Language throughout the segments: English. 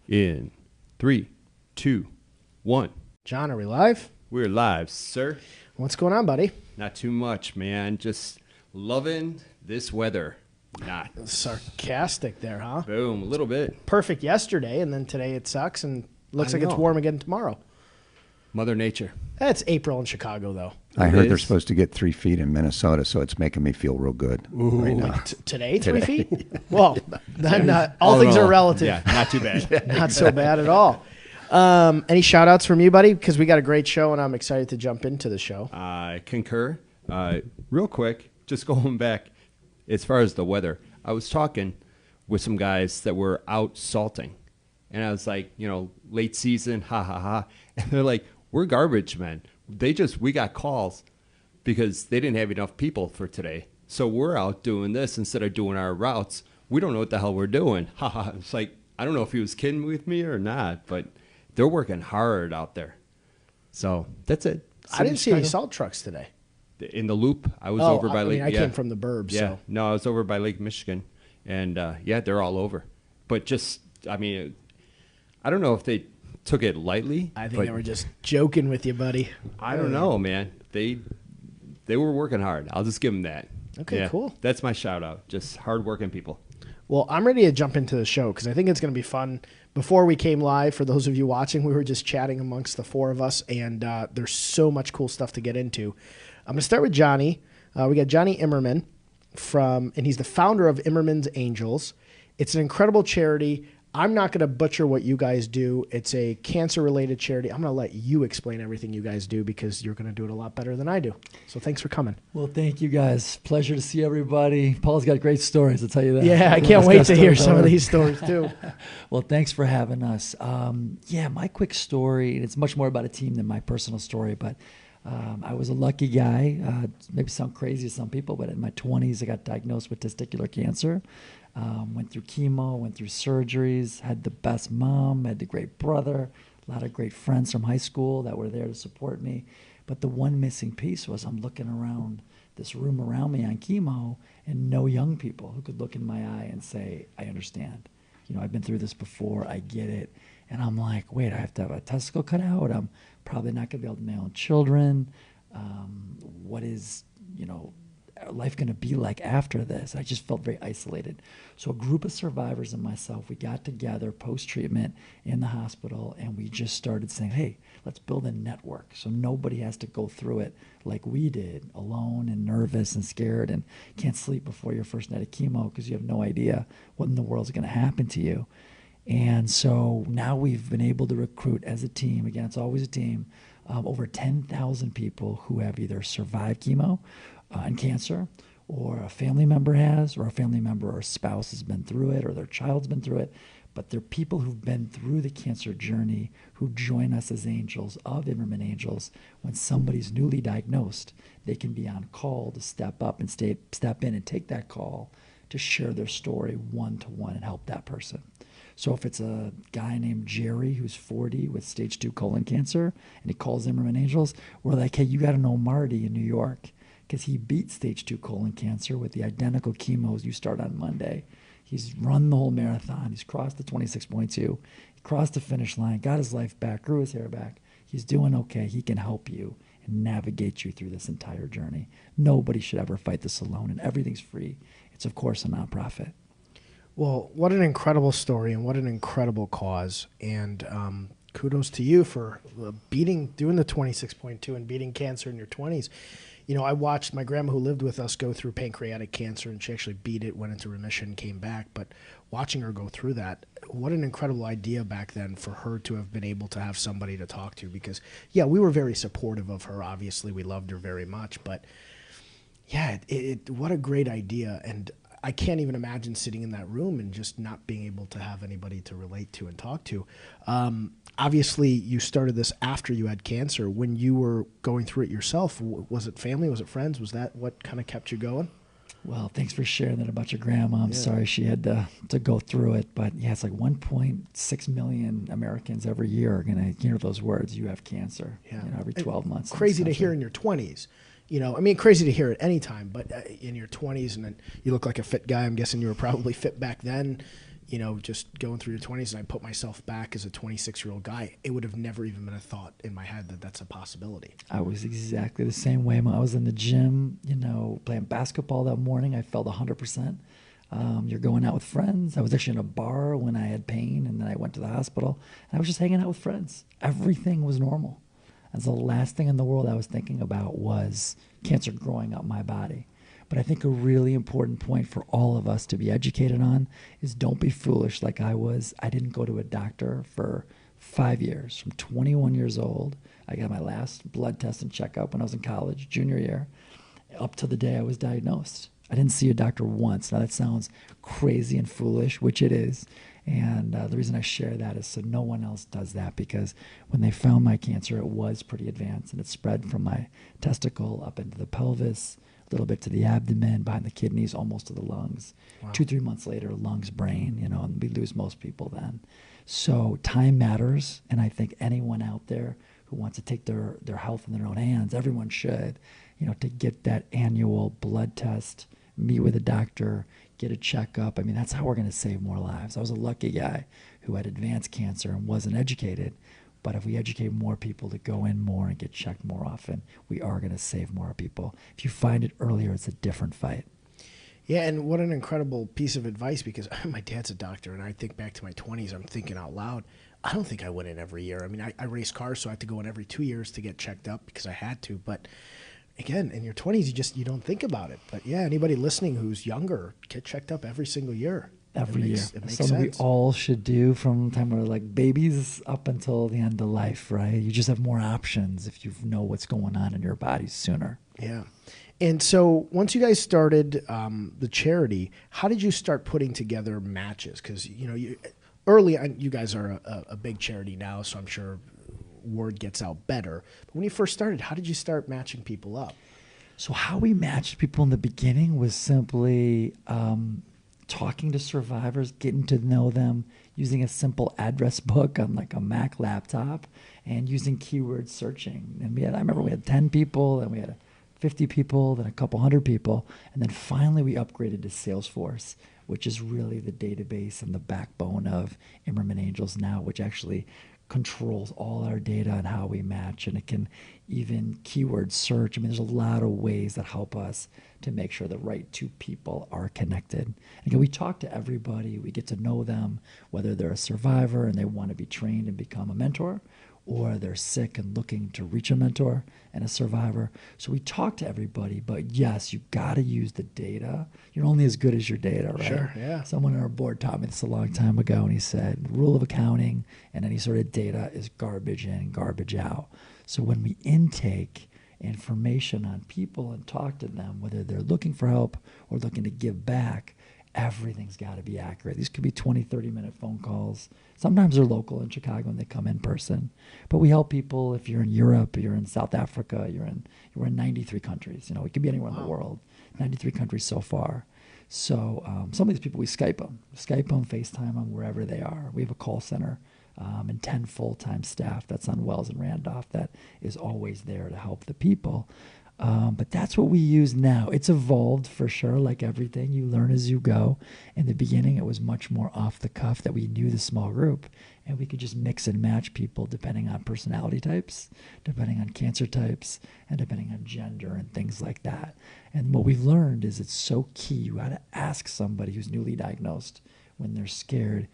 In 3, 2, 1. John, are we live? We're live, sir. What's going on, buddy? Not too much, man. Just loving this weather. Not sarcastic there, huh? Boom, a little bit. Perfect yesterday, and then today it sucks and looks I like it's know. warm again tomorrow. Mother Nature. It's April in Chicago, though. I heard they're supposed to get 3 feet in Minnesota, so it's making me feel real good right now. Today, 3 feet? Well, all things are relative. Yeah, not too bad. Not so bad at all. Any shout-outs from you, buddy? Because we got a great show, and I'm excited to jump into the show. I concur. Real quick, just going back, as far as the weather, I was talking with some guys that were out salting, and I was like, late season, ha, ha, ha. And they're like, we're garbage men. We got calls because they didn't have enough people for today. So we're out doing this instead of doing our routes. We don't know what the hell we're doing. Ha ha. It's like, I don't know if he was kidding with me or not, but they're working hard out there. So that's it. I didn't see any salt trucks today. In the loop, I was over by Lake. I came from the burbs. Yeah, so. no, I was over by Lake Michigan, and they're all over. But I don't know if they took it lightly. I think they were just joking with you, buddy. I don't know, man. They were working hard. I'll just give them that. Okay, cool. That's my shout out. Just hardworking people. Well, I'm ready to jump into the show because I think it's going to be fun. Before we came live, for those of you watching, we were just chatting amongst the four of us, and there's so much cool stuff to get into. I'm going to start with Jonny. We got Jonny Imerman and he's the founder of Imerman Angels. It's an incredible charity. I'm not going to butcher what you guys do. It's a cancer-related charity. I'm going to let you explain everything you guys do because you're going to do it a lot better than I do. So thanks for coming. Well, thank you guys. Pleasure to see everybody. Paul's got great stories, I'll tell you that. Yeah, I can't wait to hear some of these stories too. Well, thanks for having us. My quick story, and it's much more about a team than my personal story, but I was a lucky guy. Maybe sound crazy to some people, but in my 20s, I got diagnosed with testicular cancer. Went through chemo, went through surgeries, had the best mom, had the great brother, a lot of great friends from high school that were there to support me. But the one missing piece was I'm looking around this room around me on chemo and no young people who could look in my eye and say, I understand. I've been through this before, I get it. And I'm like, wait, I have to have a testicle cut out. I'm probably not going to be able to have my own children. What is, life going to be like after this? I just felt very isolated. So a group of survivors and myself, we got together post-treatment in the hospital, and we just started saying, hey, let's build a network so nobody has to go through it like we did, alone and nervous and scared and can't sleep before your first night of chemo because you have no idea what in the world is going to happen to you. And so now we've been able to recruit as a team, again, it's always a team, over 10,000 people who have either survived chemo and cancer, or a family member has, or a family member or spouse has been through it, or their child's been through it. But they're people who've been through the cancer journey who join us as angels of Imerman Angels. When somebody's newly diagnosed, they can be on call to step up and step in and take that call to share their story one-to-one and help that person. So if it's a guy named Jerry who's 40 with stage 2 colon cancer and he calls Imerman Angels, we're like, hey, you got to know Marty in New York because he beat stage 2 colon cancer with the identical chemos you start on Monday. He's run the whole marathon. He's crossed the 26.2. He crossed the finish line, got his life back, grew his hair back. He's doing okay. He can help you and navigate you through this entire journey. Nobody should ever fight this alone, and everything's free. It's, of course, a nonprofit. Well, what an incredible story and what an incredible cause. And kudos to you for doing the 26.2 and beating cancer in your 20s. I watched my grandma who lived with us go through pancreatic cancer, and she actually beat it, went into remission, came back. But watching her go through that, what an incredible idea back then for her to have been able to have somebody to talk to. Because, yeah, we were very supportive of her. Obviously, we loved her very much. But, yeah, what a great idea. And I can't even imagine sitting in that room and just not being able to have anybody to relate to and talk to. Obviously, you started this after you had cancer. When you were going through it yourself, was it family? Was it friends? Was that what kind of kept you going? Well, thanks for sharing that about your grandma. I'm sorry she had to go through it. But, yeah, it's like 1.6 million Americans every year are going to hear those words, you have cancer, every 12 months. Crazy to hear in your 20s. Crazy to hear at any time, but in your 20s, and then you look like a fit guy. I'm guessing you were probably fit back then. you know, just going through your 20s, and I put myself back as a 26-year-old guy, it would have never even been a thought in my head that that's a possibility. I was exactly the same way. When I was in the gym, you know, playing basketball that morning, I felt 100%. You're going out with friends. I was actually in a bar when I had pain, and then I went to the hospital, and I was just hanging out with friends. Everything was normal. And so the last thing in the world I was thinking about was cancer growing up my body. But I think a really important point for all of us to be educated on is don't be foolish like I was. I didn't go to a doctor for 5 years. From 21 years old, I got my last blood test and checkup when I was in college, junior year, up to the day I was diagnosed. I didn't see a doctor once. Now that sounds crazy and foolish, which it is. And the reason I share that is so no one else does that, because when they found my cancer, it was pretty advanced, and it spread from my testicle up into the pelvis, a little bit to the abdomen, behind the kidneys, almost to the lungs. Wow. 2-3 months later, lungs, brain, you know, and we lose most people then. So time matters, and I think anyone out there who wants to take their health in their own hands, everyone should, you know, to get that annual blood test, meet with a doctor, get a checkup. I mean, that's how we're going to save more lives. I was a lucky guy who had advanced cancer and wasn't educated. But if we educate more people to go in more and get checked more often, we are going to save more people. If you find it earlier, it's a different fight. Yeah, and what an incredible piece of advice, because my dad's a doctor, and I think back to my 20s, I'm thinking out loud, I don't think I went in every year. I mean, I race cars, so I had to go in every 2 years to get checked up because I had to. But again, in your 20s, you don't think about it. But yeah, anybody listening who's younger, get checked up every single year. Every year. It makes Something sense. we all should do from the time we're like babies up until the end of life, right? You just have more options if you know what's going on in your body sooner. Yeah. And so once you guys started the charity, how did you start putting together matches? Because, you know, early on, you guys are a big charity now, so I'm sure word gets out better. But when you first started, how did you start matching people up? So how we matched people in the beginning was simply talking to survivors, getting to know them, using a simple address book on like a Mac laptop, and using keyword searching. And I remember we had 10 people, and we had 50 people, then a couple hundred people, and then finally we upgraded to Salesforce, which is really the database and the backbone of Imerman Angels now, which actually controls all our data and how we match, and it can even keyword search. I mean, there's a lot of ways that help us to make sure the right two people are connected. Again, we talk to everybody. We get to know them, whether they're a survivor and they want to be trained and become a mentor, or they're sick and looking to reach a mentor and a survivor. So we talk to everybody, but yes, you got to use the data. You're only as good as your data, right? Sure, yeah. Someone on our board taught me this a long time ago, and he said, the rule of accounting and any sort of data is garbage in, garbage out. So when we intake information on people and talk to them, whether they're looking for help or looking to give back, everything's got to be accurate. These could be 20, 30-minute phone calls. Sometimes they're local in Chicago and they come in person. But we help people if you're in Europe, you're in South Africa, you're in 93 countries. You know, it could be anywhere in the world. 93 countries so far. So some of these people, we Skype them, FaceTime them wherever they are. We have a call center and 10 full-time staff that's on Wells and Randolph that is always there to help the people. But that's what we use now. It's evolved for sure, like everything. You learn as you go. In the beginning, it was much more off the cuff that we knew the small group, and we could just mix and match people depending on personality types, depending on cancer types, and depending on gender and things like that. And what we've learned is it's so key. You got to ask somebody who's newly diagnosed when they're scared,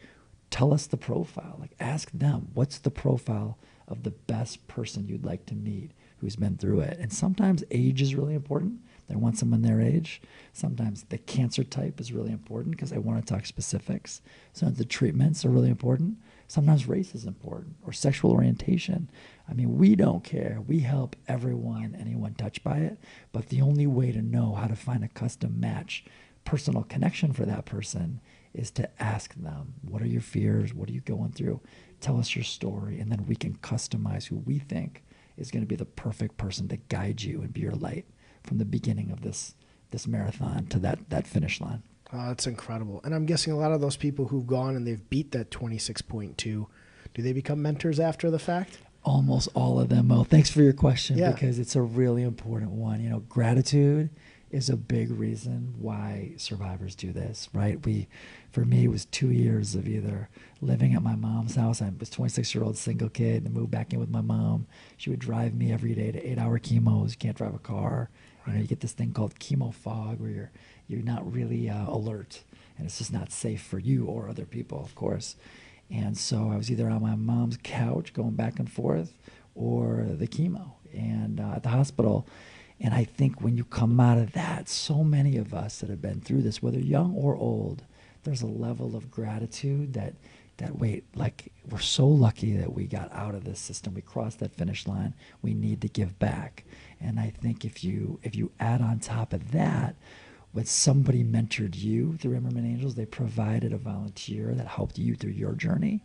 tell us the profile. Like, ask them, what's the profile of the best person you'd like to meet who's been through it? And sometimes age is really important. They want someone their age. Sometimes the cancer type is really important because they want to talk specifics. Sometimes the treatments are really important. Sometimes race is important, or sexual orientation. I mean, we don't care. We help everyone, anyone touched by it. But the only way to know how to find a custom match, personal connection for that person, is to ask them, what are your fears? What are you going through? Tell us your story, and then we can customize who we think is going to be the perfect person to guide you and be your light from the beginning of this marathon to that finish line. Oh, that's incredible. And I'm guessing a lot of those people who've gone and they've beat that 26.2, do they become mentors after the fact? Almost all of them. Well, thanks for your question, Yeah. because it's a really important one. You know, gratitude is a big reason why survivors do this, right? For me, it was 2 years of either living at my mom's house. I was a 26-year-old single kid and moved back in with my mom. She would drive me every day to 8-hour chemos. You can't drive a car. You know, you get this thing called chemo fog where you're not really alert, and it's just not safe for you or other people, of course. And so I was either on my mom's couch going back and forth or the chemo and at the hospital. And I think when you come out of that, so many of us that have been through this, whether young or old, there's a level of gratitude that wait, like, we're so lucky that we got out of this system. We crossed that finish line. We need to give back. And I think if you add on top of that, when somebody mentored you through Imerman Angels, they provided a volunteer that helped you through your journey.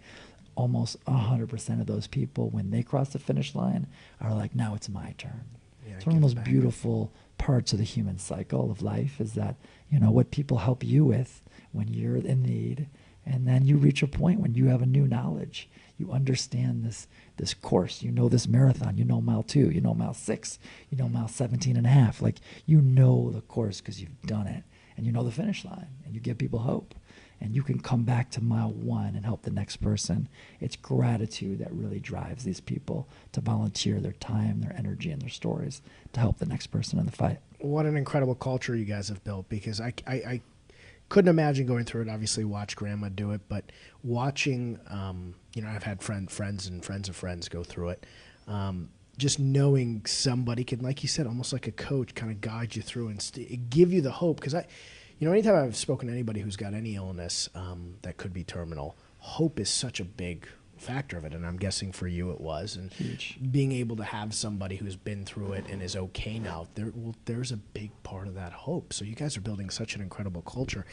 Almost 100% of those people, when they cross the finish line, are like, now it's my turn. Yeah, It's one of the most beautiful parts of the human cycle of life is that, you know, what people help you with when you're in need, and then you reach a point when you have a new knowledge. You understand this course. You know this marathon. You know mile 2. You know mile 6. You know mile 17 and a half. Like, you know the course because you've done it, and you know the finish line, and you give people hope. And you can come back to mile 1 and help the next person. It's gratitude that really drives these people to volunteer their time, their energy, and their stories to help the next person in the fight. What an incredible culture you guys have built, because I couldn't imagine going through it. Obviously, watch Grandma do it, but watching, you know, I've had friends and friends of friends go through it. Just knowing somebody can, like you said, almost like a coach, kind of guide you through and give you the hope. Because you know, anytime I've spoken to anybody who's got any illness that could be terminal, hope is such a big factor of it, and I'm guessing for you it was. And Huge. being able to have somebody who's been through it and is okay now, there's a big part of that hope. So you guys are building such an incredible culture.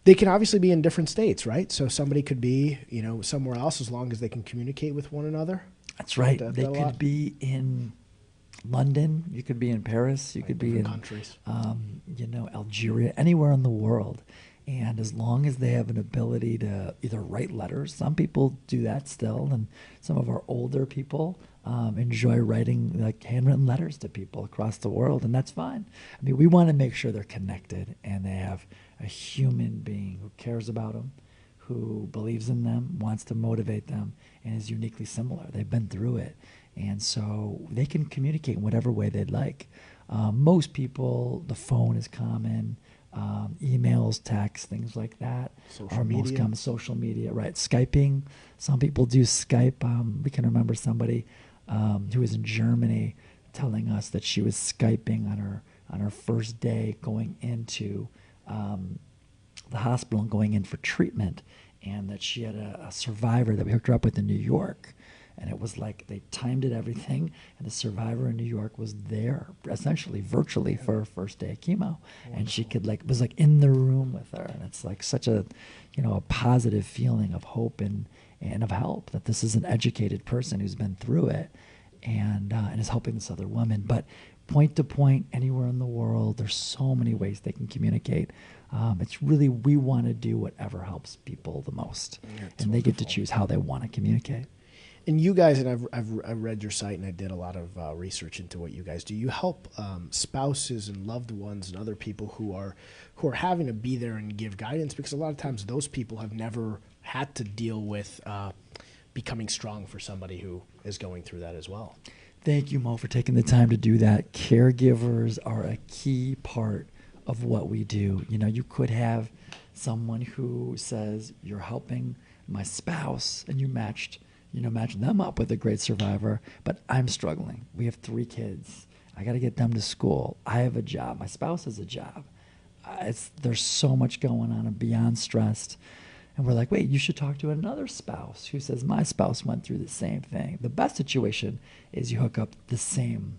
They can obviously be in different states, right? So somebody could be, you know, somewhere else as long as they can communicate with one another. That's right. They a could lot? be in London. You could be in Paris. You could be in countries. you know, Algeria, anywhere in the world. And as long as they have an ability to either write letters, some people do that still, and some of our older people enjoy writing like handwritten letters to people across the world, and that's fine. I mean, we want to make sure they're connected and they have a human being who cares about them, who believes in them, wants to motivate them, and is uniquely similar. They've been through it, and so they can communicate in whatever way they'd like. Most people, the phone is common. Emails, texts, things like that are most common. Social media, right? Skyping. Some people do Skype. We can remember somebody who was in Germany telling us that she was Skyping on her first day going into the hospital and going in for treatment, and that she had a survivor that we hooked her up with in New York. And it was like they timed it, everything, and the survivor in New York was there, essentially virtually, for her first day of chemo. Wonderful. And she could was like in the room with her, and it's like such a, you know, a positive feeling of hope and of help that this is an educated person who's been through it, and is helping this other woman. But point to point, anywhere in the world, there's so many ways they can communicate. It's really, we want to do whatever helps people the most, and they get to choose how they want to communicate. And you guys, and I've read your site, and I did a lot of research into what you guys do. You help spouses and loved ones and other people who are having to be there and give guidance, because a lot of times those people have never had to deal with becoming strong for somebody who is going through that as well. Thank you, Mo, for taking the time to do that. Caregivers are a key part of what we do. You know, you could have someone who says, you're helping my spouse, and you match them up with a great survivor, but I'm struggling. We have 3 kids. I got to get them to school. I have a job. My spouse has a job. There's so much going on. I'm beyond stressed. And we're like, wait, you should talk to another spouse who says, my spouse went through the same thing. The best situation is you hook up the same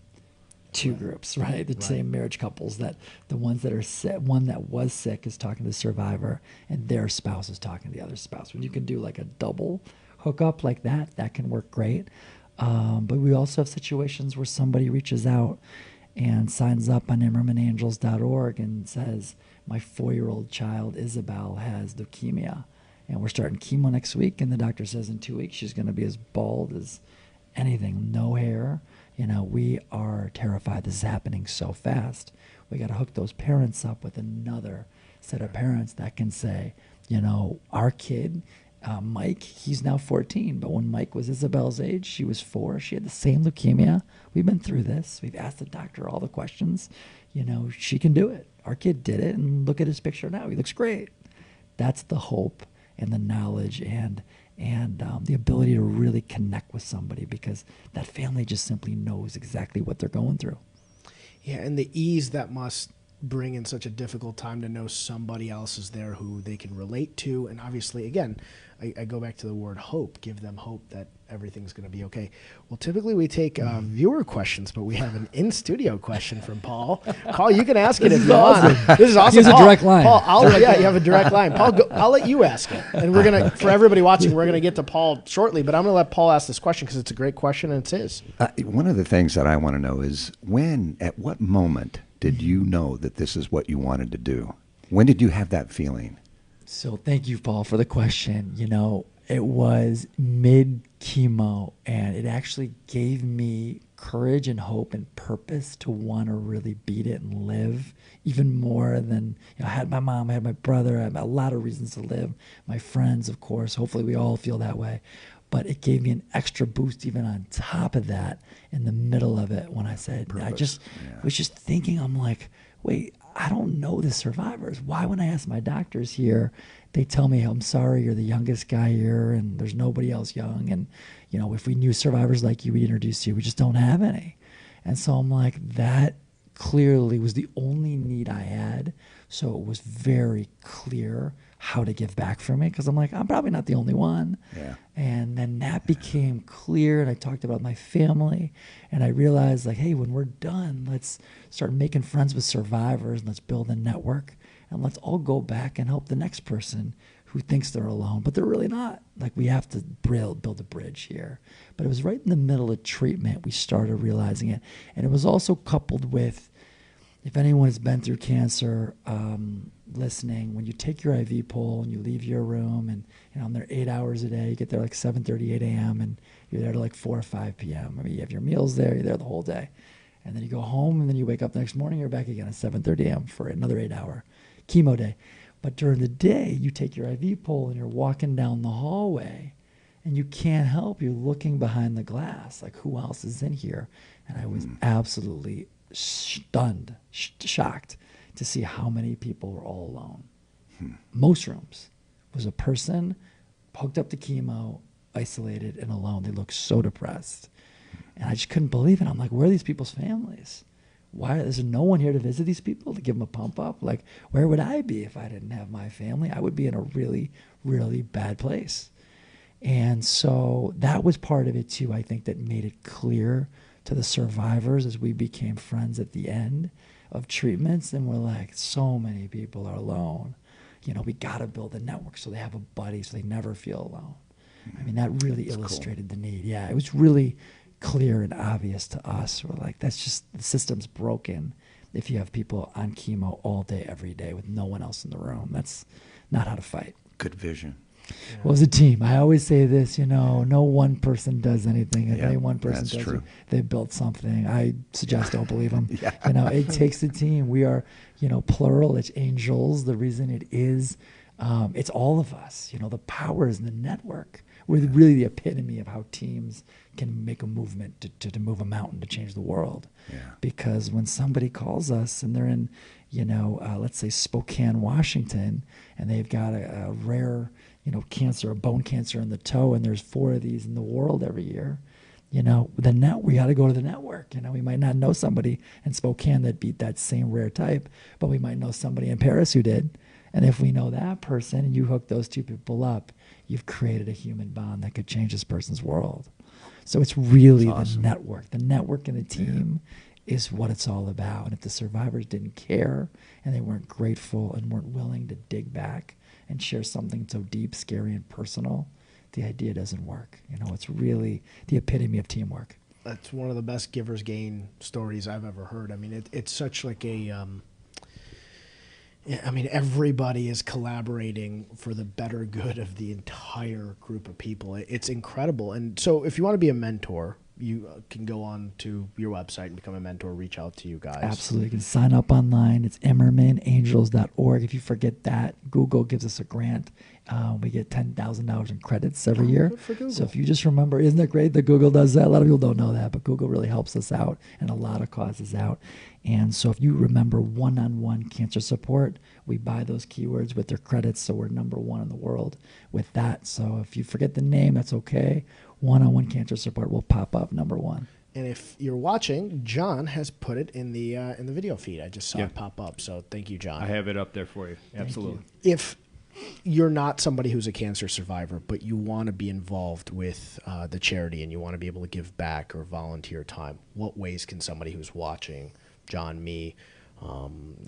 2 groups, right? The same marriage couples, that the ones that are sick, one that was sick is talking to the survivor, and their spouse is talking to the other spouse. When you can do like a double hook up like that can work great. But we also have situations where somebody reaches out and signs up on ImermanAngels.org and says, my 4-year-old child, Isabel, has leukemia, and we're starting chemo next week, and the doctor says in 2 weeks she's going to be as bald as anything, no hair. You know, we are terrified this is happening so fast We got to hook those parents up with another set of parents that can say, you know, our kid, Mike, he's now 14, but when Mike was Isabel's age, she was 4. She had the same leukemia. We've been through this. We've asked the doctor all the questions. You know, she can do it. Our kid did it, and look at his picture now. He looks great. That's the hope and the knowledge and the ability to really connect with somebody, because that family just simply knows exactly what they're going through. Yeah, and the ease that must bring in such a difficult time to know somebody else is there who they can relate to. And obviously, again, I go back to the word hope. Give them hope that everything's going to be okay. Well, typically we take viewer questions, but we have an in-studio question from Paul. Paul, you can ask it if you want. This is awesome. He has a direct line. Paul, you have a direct line. Paul, I'll let you ask it. And we're going to, for everybody watching, we're going to get to Paul shortly, but I'm going to let Paul ask this question because it's a great question and it's his. One of the things that I want to know is at what moment did you know that this is what you wanted to do? When did you have that feeling? So thank you, Paul, for the question. You know, it was mid-chemo, and it actually gave me courage and hope and purpose to want to really beat it and live even more than, you know, I had my mom, I had my brother, I had a lot of reasons to live, my friends, of course. Hopefully we all feel that way. But it gave me an extra boost even on top of that in the middle of it when I said, Purpose. I was just thinking, I'm like, wait, I don't know the survivors. Why, when I ask my doctors here, they tell me, I'm sorry, you're the youngest guy here and there's nobody else young. And, you know, if we knew survivors like you, we'd introduce you. We just don't have any. And so I'm like, that clearly was the only need I had. So it was very clear how to give back for me, because I'm like, I'm probably not the only one. Yeah. And then that became clear, and I talked about my family, and I realized, like, hey, when we're done, let's start making friends with survivors, and let's build a network, and let's all go back and help the next person who thinks they're alone, but they're really not. Like, we have to build a bridge here. But it was right in the middle of treatment we started realizing it, and it was also coupled with, if anyone has been through cancer, listening, when you take your IV pole and you leave your room, and you know, I'm there 8 hours a day, you get there like 7:30, 8 a.m., and you're there to like 4 or 5 p.m. I mean, you have your meals there, you're there the whole day. And then you go home, and then you wake up the next morning, you're back again at 7:30 a.m. for another 8-hour chemo day. But during the day, you take your IV pole and you're walking down the hallway, and you can't help, you're looking behind the glass, like, who else is in here? And I was absolutely stunned, shocked to see how many people were all alone. Most rooms was a person hooked up to chemo, isolated and alone. They looked so depressed. And I just couldn't believe it. I'm like, where are these people's families? Why is there no one here to visit these people, to give them a pump up? Like, where would I be if I didn't have my family? I would be in a really, really bad place. And so that was part of it too, I think, that made it clear to the survivors as we became friends at the end of treatments. And we're like, so many people are alone. You know, we got to build a network so they have a buddy so they never feel alone. I mean, that really illustrated the need. Yeah, it was really clear and obvious to us. We're like, that's just, the system's broken if you have people on chemo all day, every day with no one else in the room. That's not how to fight. Good vision. Yeah. Well, as a team, I always say this, you know, no one person does anything. If any one person does it, they built something. I suggest don't believe them. You know, it takes a team. We are, you know, plural. It's angels. The reason it is, it's all of us. You know, the power is in the network. We're really the epitome of how teams can make a movement to move a mountain, to change the world. Yeah. Because when somebody calls us and they're in, you know, let's say Spokane, Washington, and they've got a rare, you know, cancer, a bone cancer in the toe, and there's 4 of these in the world every year, you know, we got to go to the network. You know, we might not know somebody in Spokane that beat that same rare type, but we might know somebody in Paris who did. And if we know that person and you hook those 2 people up, you've created a human bond that could change this person's world. So it's really the network. The network and the team is what it's all about. And if the survivors didn't care and they weren't grateful and weren't willing to dig back and share something so deep, scary, and personal, the idea doesn't work. You know, it's really the epitome of teamwork. That's one of the best givers gain stories I've ever heard. I mean, it's such like a, I mean, everybody is collaborating for the better good of the entire group of people. It's incredible. And so if you want to be a mentor you can go on to your website and become a mentor, reach out to you guys. Absolutely. You can sign up online. It's ImmermanAngels.org. If you forget that, Google gives us a grant. We get $10,000 in credits every year. Good for Google. So if you just remember, isn't it great that Google does that? A lot of people don't know that, but Google really helps us out and a lot of causes out. And so if you remember one-on-one cancer support, we buy those keywords with their credits, so we're number one in the world with that. So if you forget the name, that's okay. One-on-one cancer support will pop up number one. And if you're watching, John has put it in the video feed. I just saw it pop up. So thank you, John. I have it up there for you. Absolutely. If you're not somebody who's a cancer survivor, but you want to be involved with the charity and you want to be able to give back or volunteer time, what ways can somebody who's watching, John, me,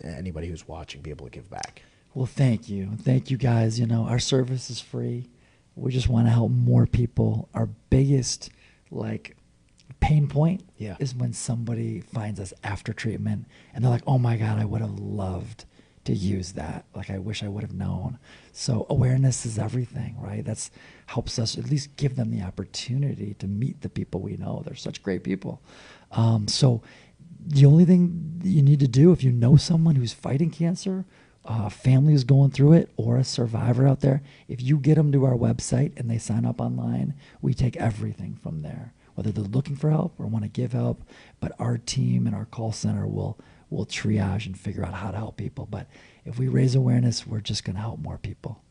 anybody who's watching, be able to give back? Well, thank you. Thank you, guys. You know, our service is free. We just want to help more people. Our biggest, pain point is when somebody finds us after treatment and they're like, oh my God, I would have loved to use that. I wish I would have known. So awareness is everything, right? That's helps us at least give them the opportunity to meet the people we know. They're such great people. So the only thing you need to do, if you know someone who's fighting cancer, family is going through it, or a survivor out there, if you get them to our website and they sign up online, we take everything from there, whether they're looking for help or want to give help. But our team and our call center will triage and figure out how to help people. But if we raise awareness, we're just going to help more people.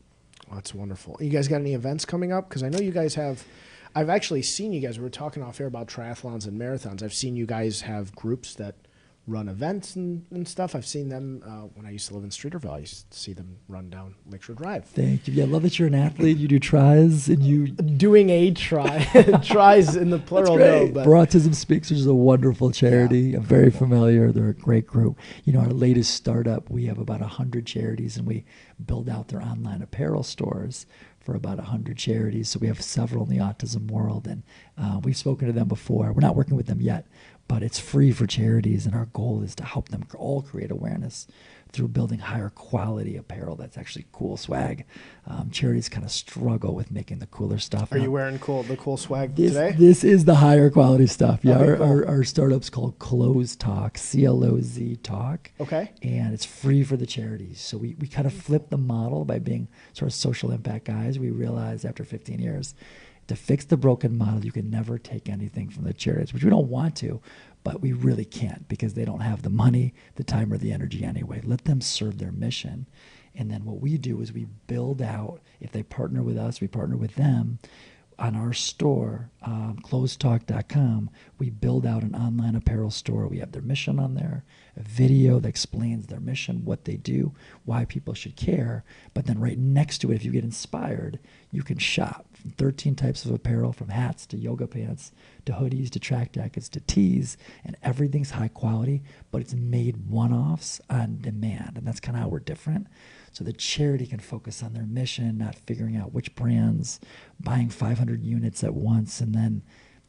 Oh, that's wonderful. You guys got any events coming up? Because I know you guys have. I've actually seen you guys. We were talking off air about triathlons and marathons. I've seen you guys have groups that run events and stuff. I've seen them when I used to live in Streeterville. I used to see them run down Lakeshore Drive. Thank you. Yeah, I love that you're an athlete. You do tries and you doing a try tries in the plural. No, but For Autism Speaks, which is a wonderful charity. I'm very familiar. They're a great group. You know, our latest startup, we have about 100 charities, and we build out their online apparel stores for about 100 charities. So we have several in the autism world, and we've spoken to them before. We're not working with them yet, but it's free for charities, and our goal is to help them all create awareness through building higher quality apparel that's actually cool swag. Charities kind of struggle with making the cooler stuff. Are you wearing the cool swag today? This is the higher quality stuff. Yeah, Okay, cool. our startup's called Close Talk, CLOZ Talk. Okay. And it's free for the charities. So we kind of flipped the model by being sort of social impact guys. We realized after 15 years, to fix the broken model, you can never take anything from the charities, which we don't want to, but we really can't because they don't have the money, the time, or the energy anyway. Let them serve their mission. And then what we do is we build out, if they partner with us, we partner with them. On our store, closetalk.com, we build out an online apparel store. We have their mission on there, a video that explains their mission, what they do, why people should care. But then right next to it, if you get inspired, you can shop from 13 types of apparel, from hats to yoga pants to hoodies to track jackets to tees, and everything's high quality, but it's made one-offs on demand. And that's kind of how we're different. So the charity can focus on their mission, not figuring out which brands, buying 500 units at once, and then,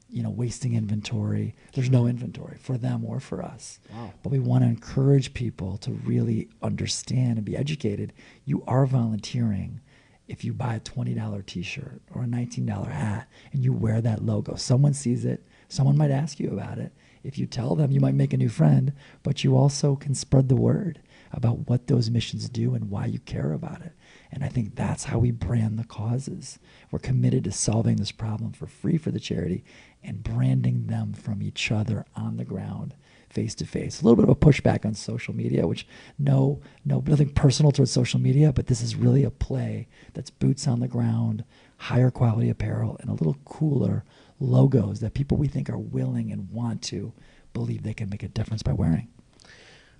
wasting inventory. There's no inventory for them or for us. Wow. But we want to encourage people to really understand and be educated. You are volunteering if you buy a $20 t-shirt or a $19 hat and you wear that logo. Someone sees it. Someone might ask you about it. If you tell them, you might make a new friend, but you also can spread the word about what those missions do and why you care about it. And I think that's how we brand the causes. We're committed to solving this problem for free for the charity and branding them from each other on the ground, face to face. A little bit of a pushback on social media, which nothing personal towards social media, but this is really a play that's boots on the ground, higher quality apparel, and a little cooler logos that people we think are willing and want to believe they can make a difference by wearing.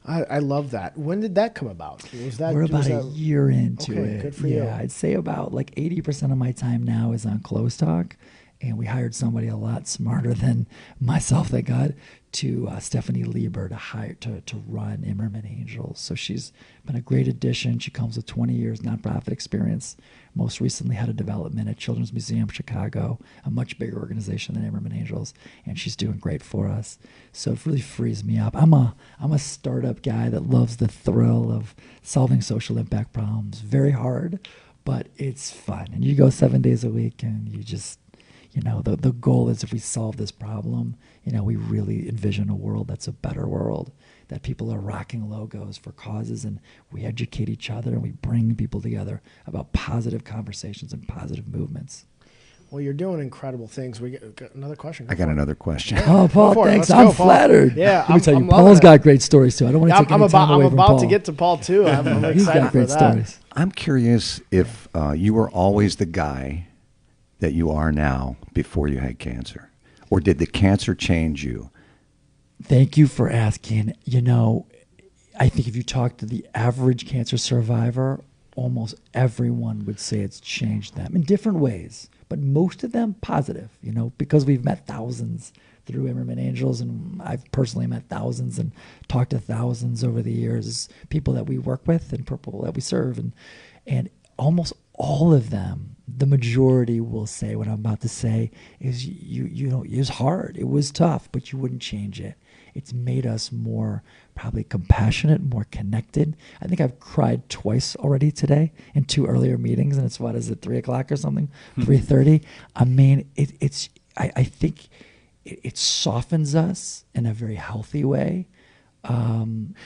I love that. When did that come about? We're about a year into it. Okay, good for you. Yeah, I'd say about 80% of my time now is on Close Talk, and we hired somebody a lot smarter than myself, thank God, to Stephanie Lieber to run Imerman Angels. So she's been a great addition. She comes with 20 years nonprofit experience. Most recently had a development at Children's Museum Chicago, a much bigger organization than Imerman Angels, and she's doing great for us. So it really frees me up. I'm a startup guy that loves the thrill of solving social impact problems. Very hard, but it's fun. And you go 7 days a week, and you just The goal is if we solve this problem, we really envision a world that's a better world, that people are rocking logos for causes, and we educate each other and we bring people together about positive conversations and positive movements. Well, you're doing incredible things. We got another question. I got another question. Oh, Paul, Go for it. thanks. Let's go, I'm Paul. flattered. Yeah, Let me tell you, I'm loving Paul's it. got great stories too. I don't want to take any time away I'm from about Paul. to get to Paul too. I'm He's excited got for great that. stories. I'm curious if you were always the guy that you are now before you had cancer, or did the cancer change you? Thank you for asking. I think if you talk to the average cancer survivor, almost everyone would say it's changed them in different ways, but most of them positive, because we've met thousands through Imerman Angels, and I've personally met thousands and talked to thousands over the years, people that we work with and people that we serve, and almost all of them, the majority will say what I'm about to say is it was hard, it was tough, but you wouldn't change it. It's made us more probably compassionate, more connected. I think I've cried twice already today in 2 earlier meetings, and it's 3 o'clock or something, 3:30. I mean, I think it softens us in a very healthy way.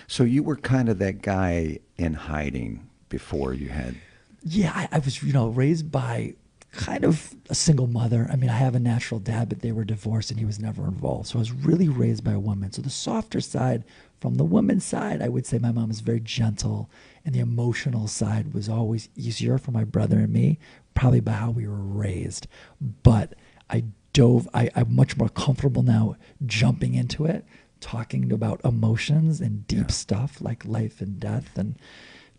So you were kind of that guy in hiding before you had. Yeah, I was, raised by kind of a single mother. I mean, I have a natural dad, but they were divorced and he was never involved. So I was really raised by a woman. So the softer side, from the woman's side, I would say my mom is very gentle, and the emotional side was always easier for my brother and me, probably by how we were raised. But I'm much more comfortable now jumping into it, talking about emotions and deep stuff like life and death, and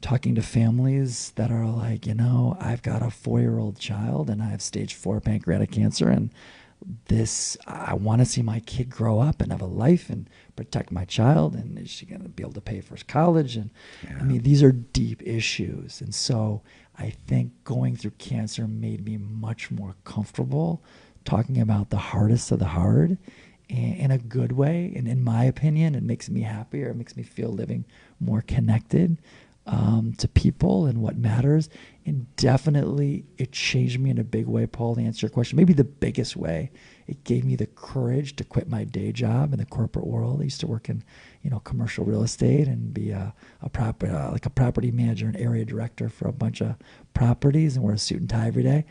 talking to families that are like, I've got a 4-year-old child and I have stage 4 pancreatic cancer, and I want to see my kid grow up and have a life and protect my child, and is she going to be able to pay for his college? And I mean, these are deep issues. And so I think going through cancer made me much more comfortable talking about the hardest of the hard in a good way. And in my opinion, it makes me happier. It makes me feel living more connected to people and what matters. And definitely it changed me in a big way, Paul, to answer your question. Maybe the biggest way, it gave me the courage to quit my day job in the corporate world. I used to work in, commercial real estate and be a property manager and area director for a bunch of properties, and wear a suit and tie every day.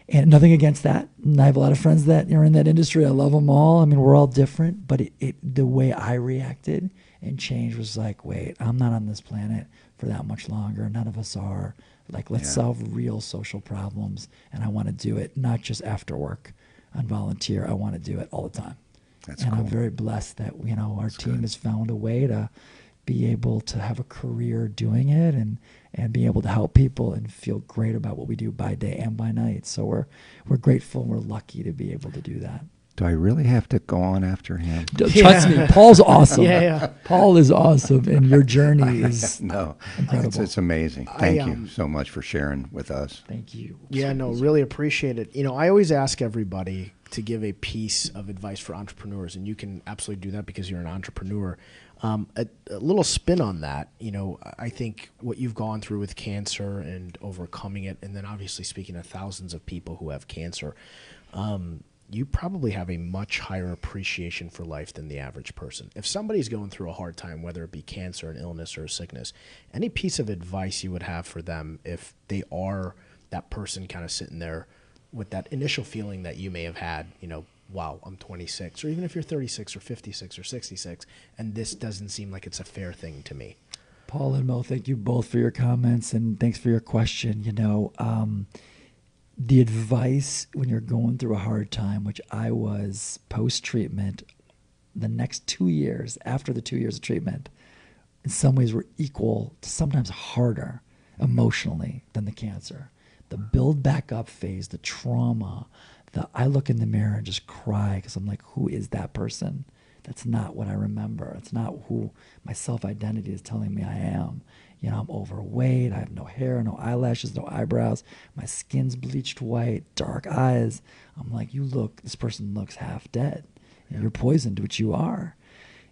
And nothing against that. And I have a lot of friends that are in that industry. I love them all. I mean, we're all different, but the way I reacted and changed was like, wait, I'm not on this planet for that much longer. None of us are. Like, let's solve real social problems. And I want to do it not just after work on volunteer. I want to do it all the time. That's and cool. I'm very blessed that, our team has found a way to be able to have a career doing it and be able to help people and feel great about what we do by day and by night. So we're grateful and we're lucky to be able to do that. Do I really have to go on after him? Trust me, Paul's awesome. Yeah. Paul is awesome, and your journey is No, incredible. it's amazing. Thank you so much for sharing with us. Thank you. Yeah, no, really appreciate it. I always ask everybody to give a piece of advice for entrepreneurs, and you can absolutely do that because you're an entrepreneur. A little spin on that, I think what you've gone through with cancer and overcoming it, and then obviously speaking to thousands of people who have cancer, you probably have a much higher appreciation for life than the average person. If somebody's going through a hard time, whether it be cancer, an illness, or a sickness, any piece of advice you would have for them if they are that person kind of sitting there with that initial feeling that you may have had, wow, I'm 26, or even if you're 36 or 56 or 66, and this doesn't seem like it's a fair thing to me. Paul and Mo, thank you both for your comments, and thanks for your question. The advice when you're going through a hard time, which I was post-treatment, the next 2 years, after the 2 years of treatment, in some ways were equal to sometimes harder emotionally than the cancer. The build back up phase, the trauma, I look in the mirror and just cry because I'm like, who is that person? That's not what I remember. It's not who my self-identity is telling me I am. I'm overweight. I have no hair, no eyelashes, no eyebrows. My skin's bleached white, dark eyes. I'm like, this person looks half dead. You're poisoned, which you are.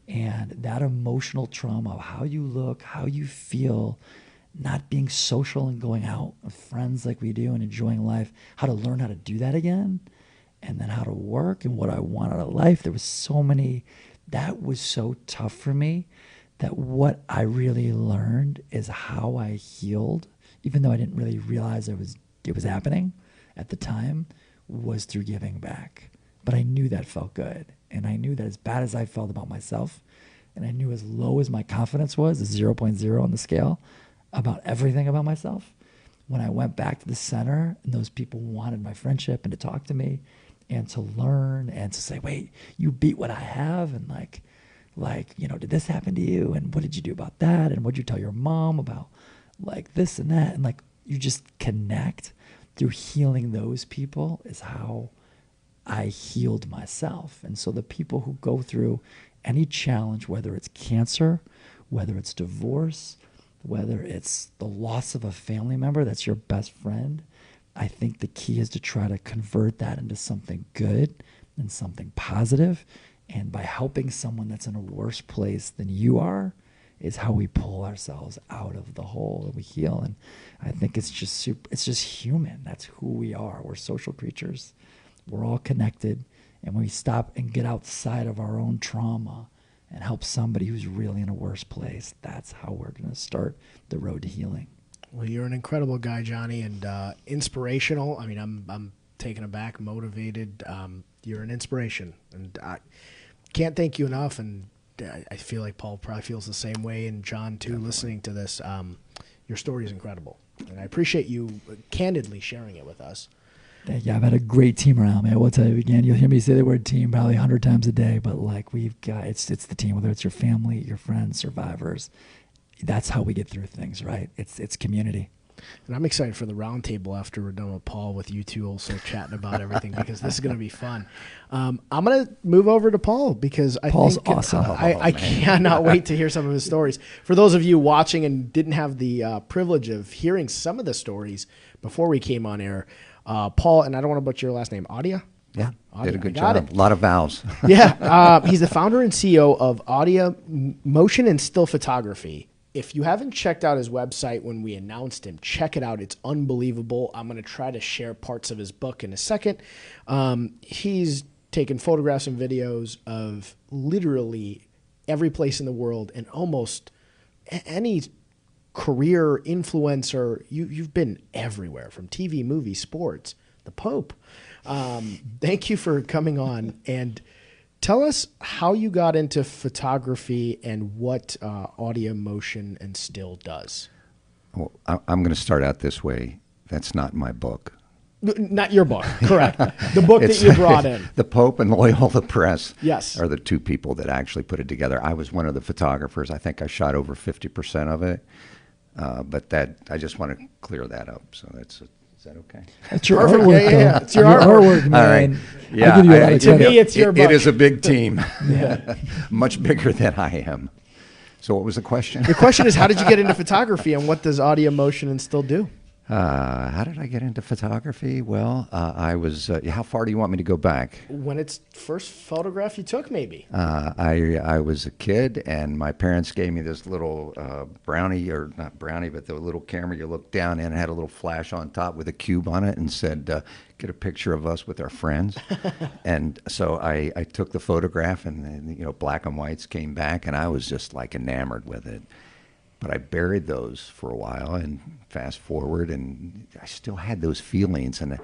And that emotional trauma of how you look, how you feel, not being social and going out with friends like we do and enjoying life, how to learn how to do that again. and then how to work and what I want out of life. There was so many, that was so tough for me, that what I really learned is how I healed, even though I didn't really realize it was happening at the time, was through giving back. But I knew that felt good. And I knew that as bad as I felt about myself, and I knew as low as my confidence was, a 0.0 on the scale, about everything about myself, when I went back to the center and those people wanted my friendship and to talk to me and to learn and to say, wait, you beat what I have, and like, did this happen to you? And what did you do about that? And what did you tell your mom about like this and that? And like, you just connect through healing those people is how I healed myself. And so the people who go through any challenge, whether it's cancer, whether it's divorce, whether it's the loss of a family member that's your best friend, I think the key is to try to convert that into something good and something positive. And by helping someone that's in a worse place than you are is how we pull ourselves out of the hole and we heal. And I think it's just it's just human. That's who we are. We're social creatures. We're all connected. And when we stop and get outside of our own trauma and help somebody who's really in a worse place, that's how we're going to start the road to healing. Well, you're an incredible guy, Jonny, and inspirational. I mean, I'm taken aback, motivated. You're an inspiration, and I can't thank you enough. And I feel like Paul probably feels the same way, and John too. Definitely. Listening to this, your story is incredible, and I appreciate you candidly sharing it with us. Thank you. I've had a great team around me. I will tell you again. You'll hear me say the word team probably 100 times a day, but like we've got, it's the team. Whether it's your family, your friends, survivors, that's how we get through things, right? It's community. And I'm excited for the roundtable after we're done with Paul, with you two also chatting about everything, because this is going to be fun. I'm going to move over to Paul because Paul's think awesome. I cannot wait to hear some of his stories. For those of you watching and didn't have the privilege of hearing some of the stories before we came on air, Paul, and I don't want to butcher your last name, Audia? Yeah, Audia, did a good job. A lot of vowels. Yeah, he's the founder and CEO of Audia Motion and Still Photography. If you haven't checked out his website when we announced him, check it out. It's unbelievable. I'm going to try to share parts of his book in a second. He's taken photographs and videos of literally every place in the world and almost any career influencer. You've been everywhere, from TV, movies, sports, the Pope. Thank you for coming on, and tell us how you got into photography and what Audia Motion and Still does. Well, I'm going to start out this way. That's not my book. Not your book, correct. The book that you brought in. The Pope and Loyola Press, yes, are the two people that actually put it together. I was one of the photographers. I think I shot over 50% of it. But that, I just want to clear that up. So is that okay? It's your artwork, yeah. It's your artwork, man. All right. Yeah, I'll give you a lot of to me, it's your book. It is a big team. Much bigger than I am. So what was the question? The question is, how did you get into photography, and what does Audia Motion and Still do? How did I get into photography? Well, I was, how far do you want me to go back? When it's first photograph you took, maybe. I was a kid, and my parents gave me this little brownie, or not brownie, but the little camera you look down in. It had a little flash on top with a cube on it and said, get a picture of us with our friends. And so I took the photograph, and then, black and whites came back, and I was just like enamored with it. But I buried those for a while, and fast forward, and I still had those feelings. And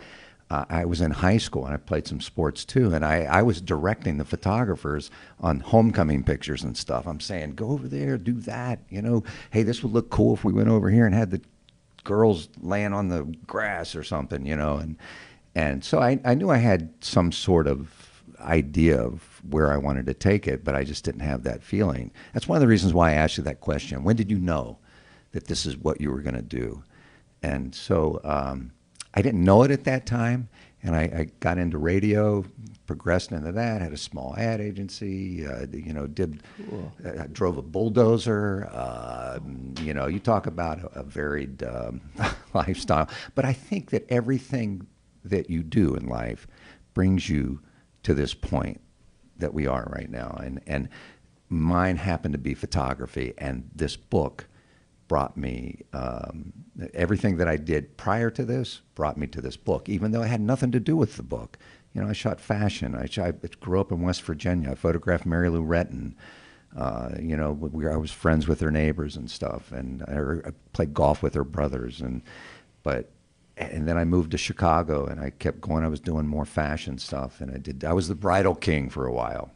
I was in high school, and I played some sports too. And I was directing the photographers on homecoming pictures and stuff. I'm saying, go over there, do that. Hey, this would look cool if we went over here and had the girls laying on the grass or something, And so I knew I had some sort of idea of where I wanted to take it, but I just didn't have that feeling. That's one of the reasons why I asked you that question. When did you know that this is what you were going to do? And so I didn't know it at that time, and I got into radio, progressed into that, had a small ad agency, drove a bulldozer. You talk about a varied lifestyle. But I think that everything that you do in life brings you to this point that we are right now. And mine happened to be photography, and this book brought me, everything that I did prior to this brought me to this book, even though it had nothing to do with the book. I shot fashion. I grew up in West Virginia. I photographed Mary Lou Retton. I was friends with her neighbors and stuff, and I played golf with her brothers, and then I moved to Chicago, and I kept going. I was doing more fashion stuff, and I was the bridal king for a while.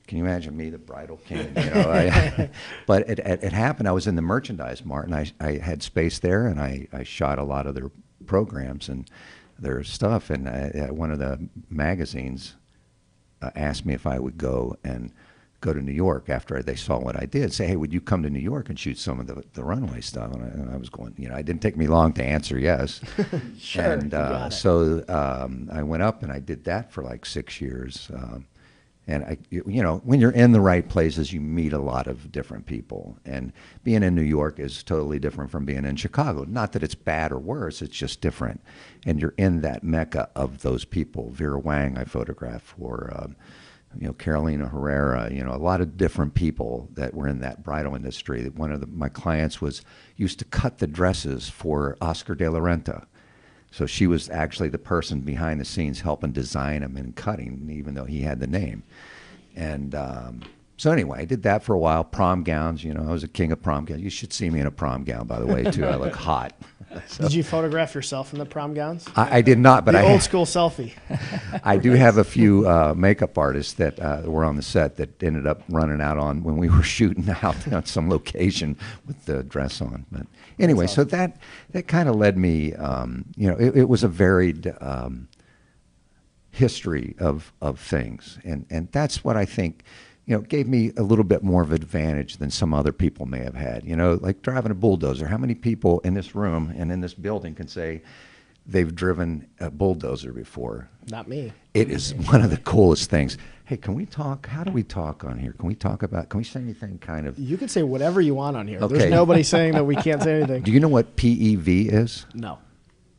Can you imagine me, the bridal king? But it happened. I was in the merchandise mart, and I had space there, and I shot a lot of their programs and their stuff. And one of the magazines asked me if I would go to New York after they saw what I did. Say, hey, would you come to New York and shoot some of the runway stuff? And I was going, it didn't take me long to answer yes. Sure. And so I went up and I did that for like 6 years. And when you're in the right places, you meet a lot of different people. And being in New York is totally different from being in Chicago. Not that it's bad or worse, it's just different. And you're in that mecca of those people. Vera Wang I photographed for, Carolina Herrera, a lot of different people that were in that bridal industry. One of my clients used to cut the dresses for Oscar de la Renta. So she was actually the person behind the scenes helping design them and cutting, even though he had the name. And so anyway, I did that for a while. Prom gowns, I was a king of prom gowns. You should see me in a prom gown, by the way, too. I look hot. So, did you photograph yourself in the prom gowns? I did not, but the old school selfie. I do have a few makeup artists that were on the set that ended up running out on when we were shooting out on some location with the dress on. But anyway, so that kind of led me. It was a varied history of things, and that's what I think. Gave me a little bit more of an advantage than some other people may have had. Like driving a bulldozer. How many people in this room and in this building can say they've driven a bulldozer before? Not me. It is one of the coolest things. Hey, can we talk? How do we talk on here? Can we say anything kind of? You can say whatever you want on here. Okay. There's nobody saying that we can't say anything. Do you know what PEV is? No.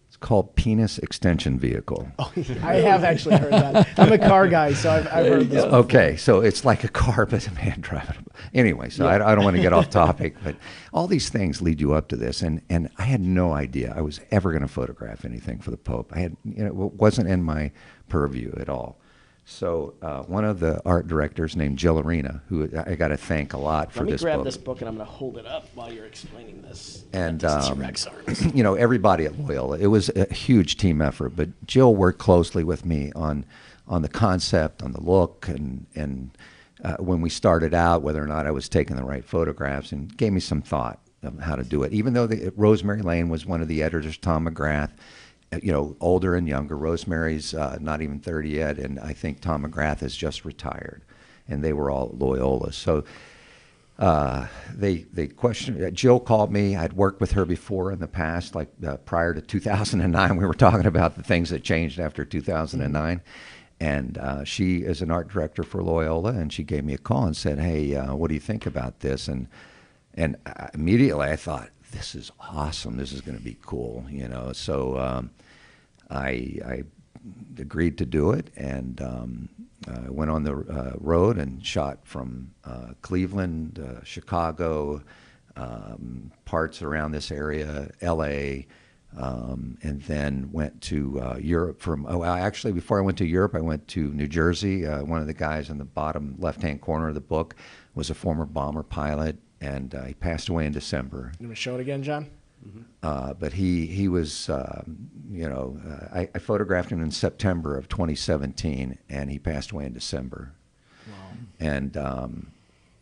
It's called penis extension vehicle. Oh, I have actually heard that. I'm a car guy, so I've heard this. Okay, so it's like a car, but a man driving it. Anyway, so I don't want to get off topic, but all these things lead you up to this, and I had no idea I was ever going to photograph anything for the Pope. It wasn't in my purview at all. So one of the art directors named Jill Arena, who I got to thank a lot for this book. Let me grab this book, and I'm going to hold it up while you're explaining this. And T-Rex arms. Everybody at Loyola, it was a huge team effort. But Jill worked closely with me on the concept, on the look, and when we started out, whether or not I was taking the right photographs, and gave me some thought of how to do it. Even though Rosemary Lane was one of the editors, Tom McGrath. Older and younger. Rosemary's not even 30 yet, and I think Tom McGrath has just retired, and they were all at Loyola. So they questioned. Jill called me. I'd worked with her before in the past, like prior to 2009. We were talking about the things that changed after 2009, and she is an art director for Loyola, and she gave me a call and said, "Hey, what do you think about this?" And immediately I thought, this is awesome. This is going to be cool, So I agreed to do it, and I went on the road and shot from Cleveland, Chicago, parts around this area, L.A., and then went to Europe. Actually, before I went to Europe, I went to New Jersey. One of the guys in the bottom left-hand corner of the book was a former bomber pilot, and he passed away in December. You want to show it again, John? Mm-hmm. But he was, I photographed him in September of 2017, and he passed away in December. Wow. And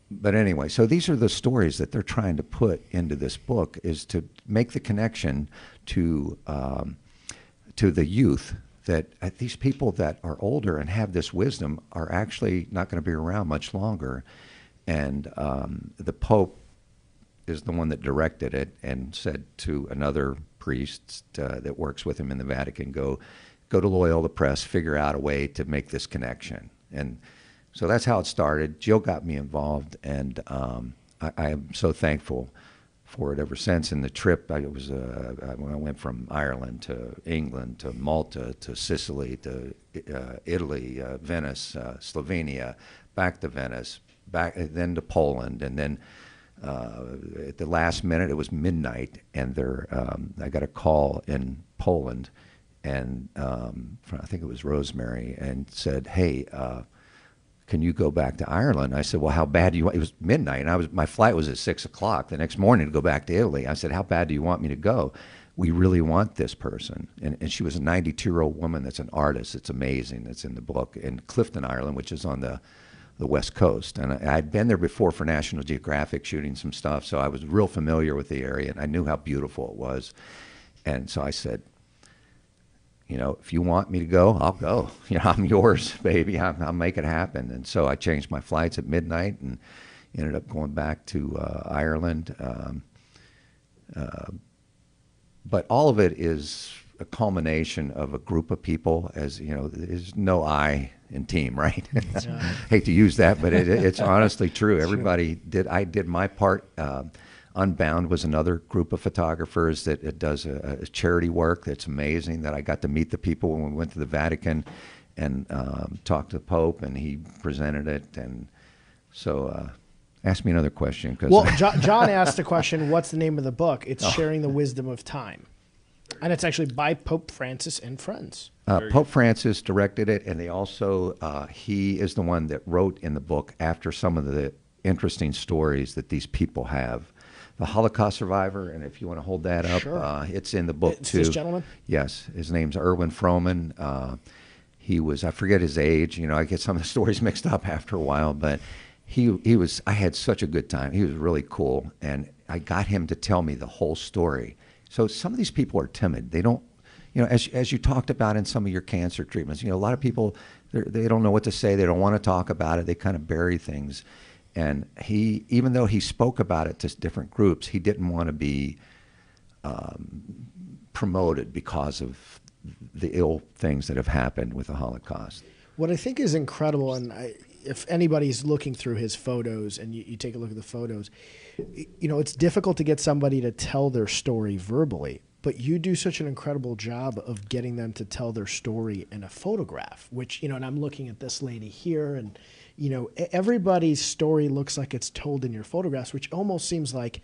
but anyway, so these are the stories that they're trying to put into this book, is to make the connection to the youth, that these people that are older and have this wisdom are actually not going to be around much longer. And the Pope is the one that directed it and said to another priest that works with him in the Vatican, go to Loyola Press, figure out a way to make this connection. And so that's how it started. Jill got me involved, and I am so thankful for it ever since. And the trip, when I went from Ireland to England to Malta to Sicily to Italy, Venice, Slovenia, back to Venice, then to Poland, and then at the last minute, it was midnight, and I got a call in Poland, and I think it was Rosemary, and said, "Hey, can you go back to Ireland?" I said, "Well, how bad do you want?" It was midnight, and my flight was at 6 o'clock the next morning to go back to Italy. I said, "How bad do you want me to go? We really want this person." And she was a 92-year-old woman that's an artist. It's amazing. It's in the book, in Clifton, Ireland, which is on the West Coast. And I'd been there before for National Geographic shooting some stuff, so I was real familiar with the area, and I knew how beautiful it was. And so I said, if you want me to go, I'll go. I'm yours, baby. I'll make it happen. And so I changed my flights at midnight and ended up going back to Ireland. But all of it is a culmination of a group of people. As there's no I in team, right? Hate to use that, but it's honestly true. Everybody did. I did my part. Unbound was another group of photographers that does a charity work that's amazing, that I got to meet the people when we went to the Vatican and talked to the Pope, and he presented it. And so ask me another question. Well, John asked a question, what's the name of the book? It's Sharing the Wisdom of Time. And it's actually by Pope Francis and friends. Pope Francis directed it, and they also, he is the one that wrote in the book after some of the interesting stories that these people have. The Holocaust survivor, and if you want to hold that up, sure. It's in the book it's too. This gentleman? Yes, his name's Erwin Froman. He was, I forget his age. I get some of the stories mixed up after a while, but he was. I had such a good time. He was really cool, and I got him to tell me the whole story. So some of these people are timid. They don't, as you talked about in some of your cancer treatments. A lot of people they don't know what to say. They don't want to talk about it. They kind of bury things. And he, even though he spoke about it to different groups, he didn't want to be promoted because of the ill things that have happened with the Holocaust. What I think is incredible, and if anybody's looking through his photos and you take a look at the photos, it's difficult to get somebody to tell their story verbally, but you do such an incredible job of getting them to tell their story in a photograph, which, and I'm looking at this lady here, and everybody's story looks like it's told in your photographs, which almost seems like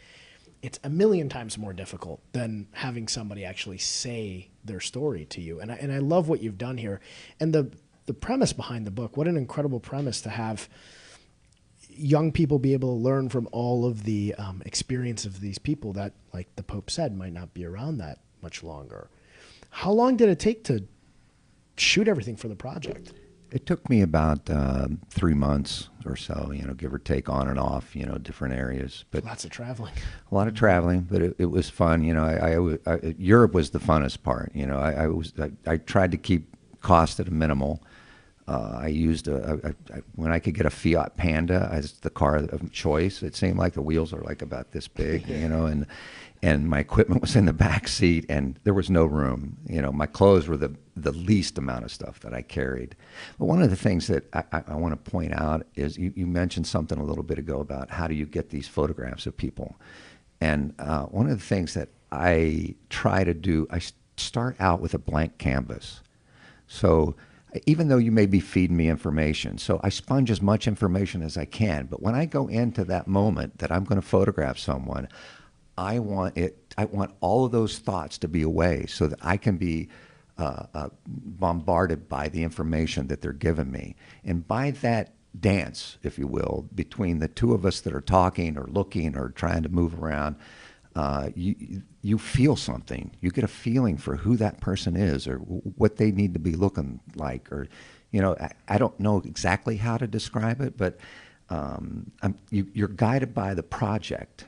it's a million times more difficult than having somebody actually say their story to you. And I love what you've done here. And the premise behind the book, what an incredible premise to have young people be able to learn from all of the experience of these people that, like the Pope said, might not be around that much longer. How long did it take to shoot everything for the project? It took me about 3 months or so, give or take, on and off, different areas. But lots of traveling. A lot of traveling, but it was fun. Europe was the funnest part. I tried to keep cost at a minimal. I used when I could get a Fiat Panda as the car of choice. It seemed like the wheels are like about this big, and my equipment was in the back seat, and there was no room. My clothes were the least amount of stuff that I carried. But one of the things that I want to point out is you mentioned something a little bit ago about how do you get these photographs of people. And one of the things that I try to do, I start out with a blank canvas. So even though you may be feeding me information, so I sponge as much information as I can. But when I go into that moment that I'm going to photograph someone, I want all of those thoughts to be away so that I can be bombarded by the information that they're giving me. And by that dance, if you will, between the two of us that are talking or looking or trying to move around, you feel something. You get a feeling for who that person is or what they need to be looking like. Or, I don't know exactly how to describe it, but you're guided by the project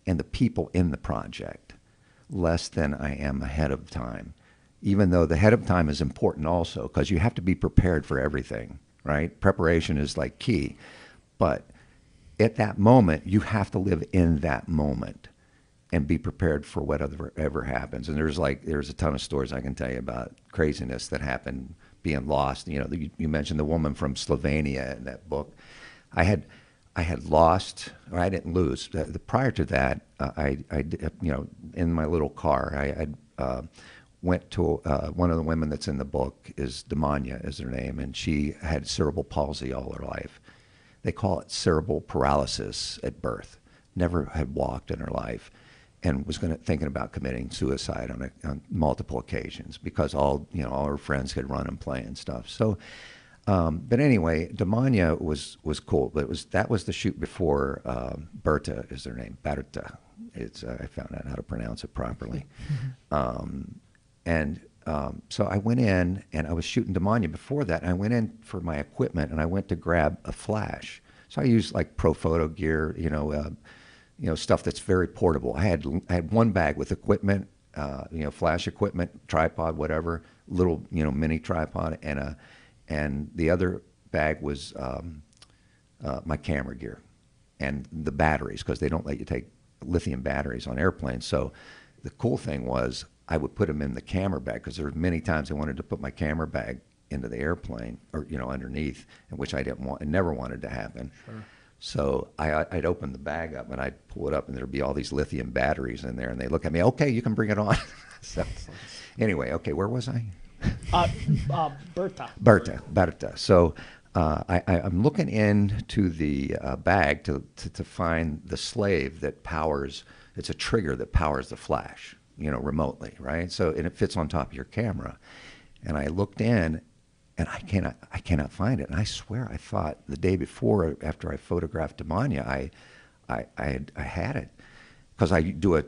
and the people in the project less than I am ahead of time. Even though the ahead of time is important also, because you have to be prepared for everything, right? Preparation is like key. But at that moment, you have to live in that moment and be prepared for whatever happens. And there's a ton of stories I can tell you about craziness that happened, being lost. You mentioned the woman from Slovenia in that book. I had lost, or I didn't lose. Prior to that, I in my little car, I went to one of the women that's in the book is Demanya is her name, and she had cerebral palsy all her life. They call it cerebral paralysis at birth. Never had walked in her life. and was thinking about committing suicide on multiple occasions because all her friends had run and play and stuff. So, but anyway, Demania was cool. But that was the shoot before Berta is their name. Berta. It's I found out how to pronounce it properly. So I went in and I was shooting Demania before that. And I went in for my equipment and I went to grab a flash. So I used like pro photo gear, stuff that's very portable. I had one bag with equipment, flash equipment, tripod, whatever, little mini tripod, and the other bag was my camera gear and the batteries, because they don't let you take lithium batteries on airplanes. So the cool thing was I would put them in the camera bag, because there were many times I wanted to put my camera bag into the airplane or underneath, which I didn't want and never wanted to happen. Sure. So I'd open the bag up and I'd pull it up and there'd be all these lithium batteries in there, and they look at me, okay, you can bring it on. So anyway, okay, where was I? Berta. So I'm looking into the bag to find the slave that powers. It's a trigger that powers the flash, remotely, right? So, and it fits on top of your camera. And I looked in, and I cannot find it. And I swear, I thought the day before, after I photographed Demania, I had it, because I do a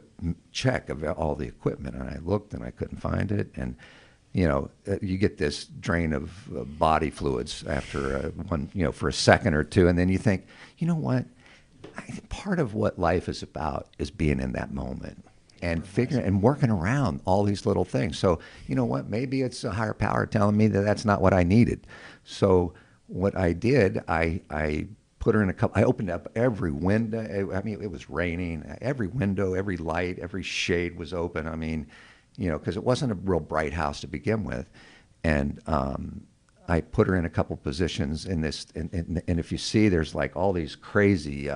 check of all the equipment, and I looked and I couldn't find it. And you get this drain of body fluids after for a second or two, and then you think, you know what? Part of what life is about is being in that moment and figuring and working around all these little things. So you know what? Maybe it's a higher power telling me that that's not what I needed. So what I did, I put her in I opened up every window. I mean, it was raining. Every window, every light, every shade was open. I mean, because it wasn't a real bright house to begin with. And I put her in a couple positions in this, and if you see, there's like all these crazy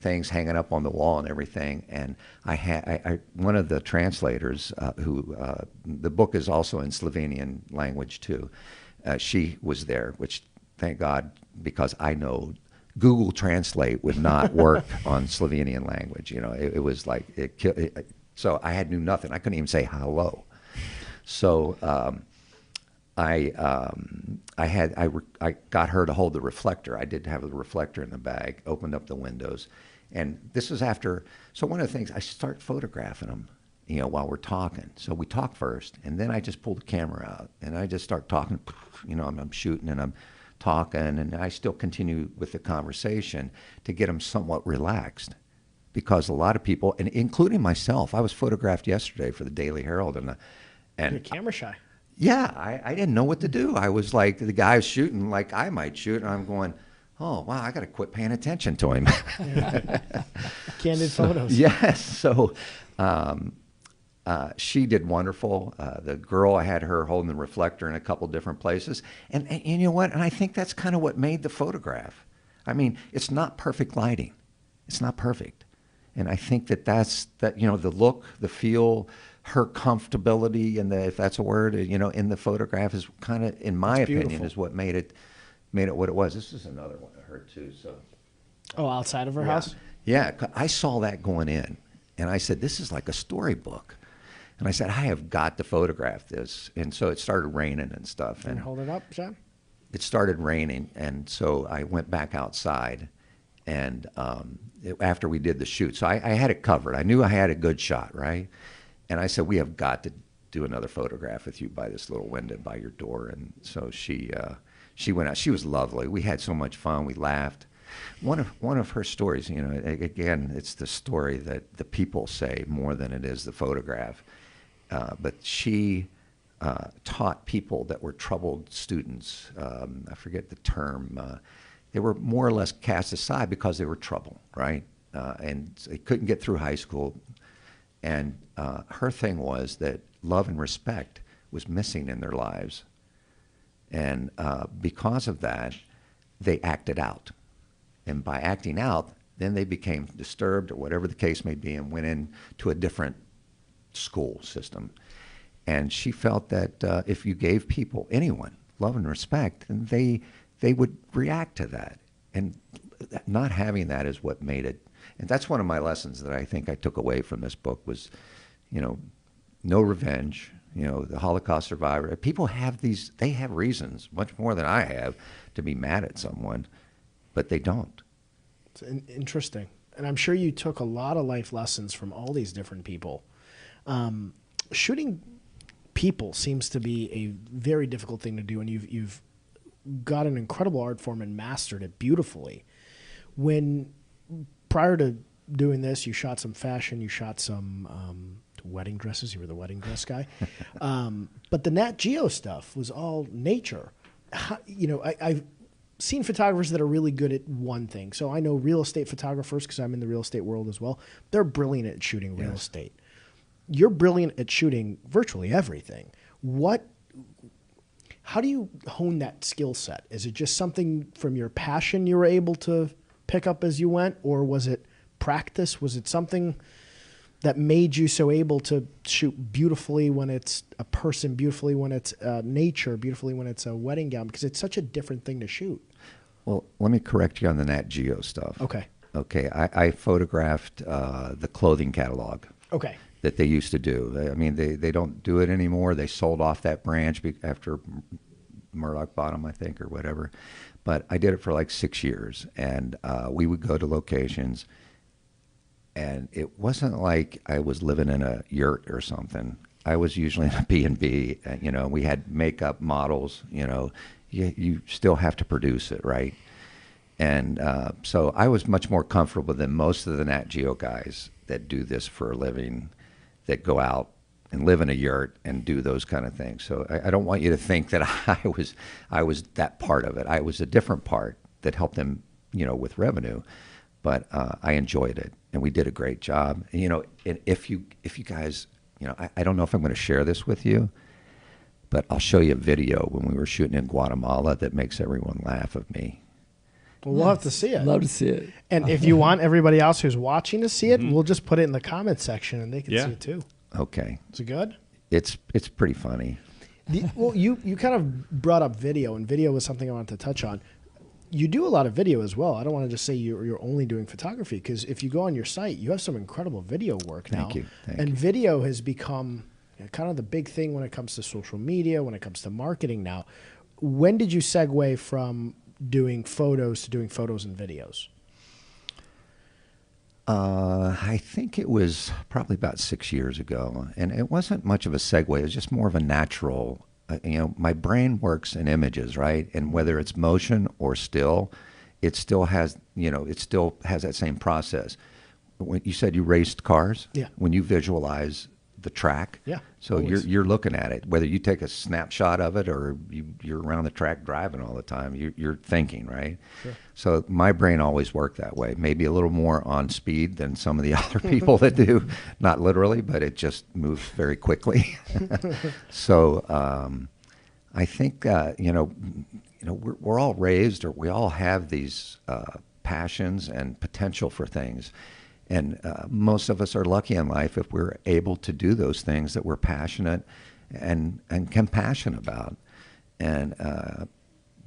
things hanging up on the wall and everything. And I one of the translators, who the book is also in Slovenian language too, she was there, which thank God, because I know Google Translate would not work on Slovenian language. It was like so I knew nothing. I couldn't even say hello. So I got her to hold the reflector. I did have the reflector in the bag, opened up the windows. And this was after, so one of the things, I start photographing them, while we're talking. So we talk first, and then I just pull the camera out, and I just start talking, I'm shooting and I'm talking, and I still continue with the conversation to get them somewhat relaxed. Because a lot of people, and including myself, I was photographed yesterday for the Daily Herald, and you're camera shy. Yeah, I didn't know what to do. I was like, the guy's shooting like I might shoot, and I'm going, oh, wow, I got to quit paying attention to him. Candid photos. Yes. So she did wonderful. The girl, I had her holding the reflector in a couple different places. And you know what? And I think that's kind of what made the photograph. I mean, it's not perfect lighting. It's not perfect. And I think that's the look, the feel, her comfortability, and if that's a word, in the photograph is kind of, in my opinion, is what made it what it was. This is another one of her too. So. Oh, outside of her house? Yeah, I saw that going in, and I said, this is like a storybook. And I said, I have got to photograph this. And so it started raining and stuff. And hold it up, John. It started raining, and so I went back outside, and after we did the shoot. So I had it covered. I knew I had a good shot, right? And I said, we have got to do another photograph with you by this little window by your door. And so she went out. She was lovely. We had so much fun. We laughed. One of her stories, again, it's the story that the people say more than it is the photograph. But she taught people that were troubled students. I forget the term. They were more or less cast aside because they were trouble, right? And they couldn't get through high school. And her thing was that love and respect was missing in their lives. And because of that, they acted out. And by acting out, then they became disturbed or whatever the case may be and went into a different school system. And she felt that if you gave people, anyone, love and respect, then they would react to that. And not having that is what made it. And that's one of my lessons that I think I took away from this book was, no revenge. The Holocaust survivor. People have they have reasons, much more than I have, to be mad at someone, but they don't. It's interesting. And I'm sure you took a lot of life lessons from all these different people. Shooting people seems to be a very difficult thing to do, and you've got an incredible art form and mastered it beautifully. When prior to doing this, you shot some fashion, you shot some wedding dresses. You were the wedding dress guy, but the Nat Geo stuff was all nature. I've seen photographers that are really good at one thing. So I know real estate photographers because I'm in the real estate world as well. They're brilliant at shooting real estate. You're brilliant at shooting virtually everything. How do you hone that skill set? Is it just something from your passion you were able to pick up as you went, or was it practice? Was it something that made you so able to shoot beautifully when it's a person, beautifully when it's nature, beautifully when it's a wedding gown? Because it's such a different thing to shoot. Well, let me correct you on the Nat Geo stuff. Okay. Okay, I photographed the clothing catalog. Okay. That they used to do. They don't do it anymore. They sold off that branch after Murdoch bought them, I think, or whatever. But I did it for like 6 years, and we would go to locations, and it wasn't like I was living in a yurt or something. I was usually in a B&B. We had makeup models. You still have to produce it, right? And so I was much more comfortable than most of the Nat Geo guys that do this for a living, that go out and live in a yurt and do those kind of things. So I don't want you to think that I was that part of it. I was a different part that helped them, with revenue. But I enjoyed it, and we did a great job. And, if you guys, I don't know if I'm going to share this with you, but I'll show you a video when we were shooting in Guatemala that makes everyone laugh at me. Well, we'll have to see it. Love to see it. And if you want everybody else who's watching to see it, we'll just put it in the comments section, and they can see it too. Okay. Is it good? It's pretty funny. Well, you kind of brought up video, and video was something I wanted to touch on. You do a lot of video as well. I don't want to just say you're only doing photography, because if you go on your site, you have some incredible video work now. Thank you. And video has become kind of the big thing when it comes to social media, when it comes to marketing now. When did you segue from doing photos to doing photos and videos? I think it was probably about 6 years ago, and it wasn't much of a segue. It was just more of a natural. My brain works in images, right? And whether it's motion or still, it still has that same process. When you said you raced cars, yeah. When you visualize the track, yeah. So always. You're looking at it, whether you take a snapshot of it or you're around the track driving all the time. You're thinking, right? Sure. So my brain always worked that way. Maybe a little more on speed than some of the other people that do, not literally, but it just moves very quickly. So I think we're all raised, or we all have these passions and potential for things. And most of us are lucky in life if we're able to do those things that we're passionate and compassionate about. And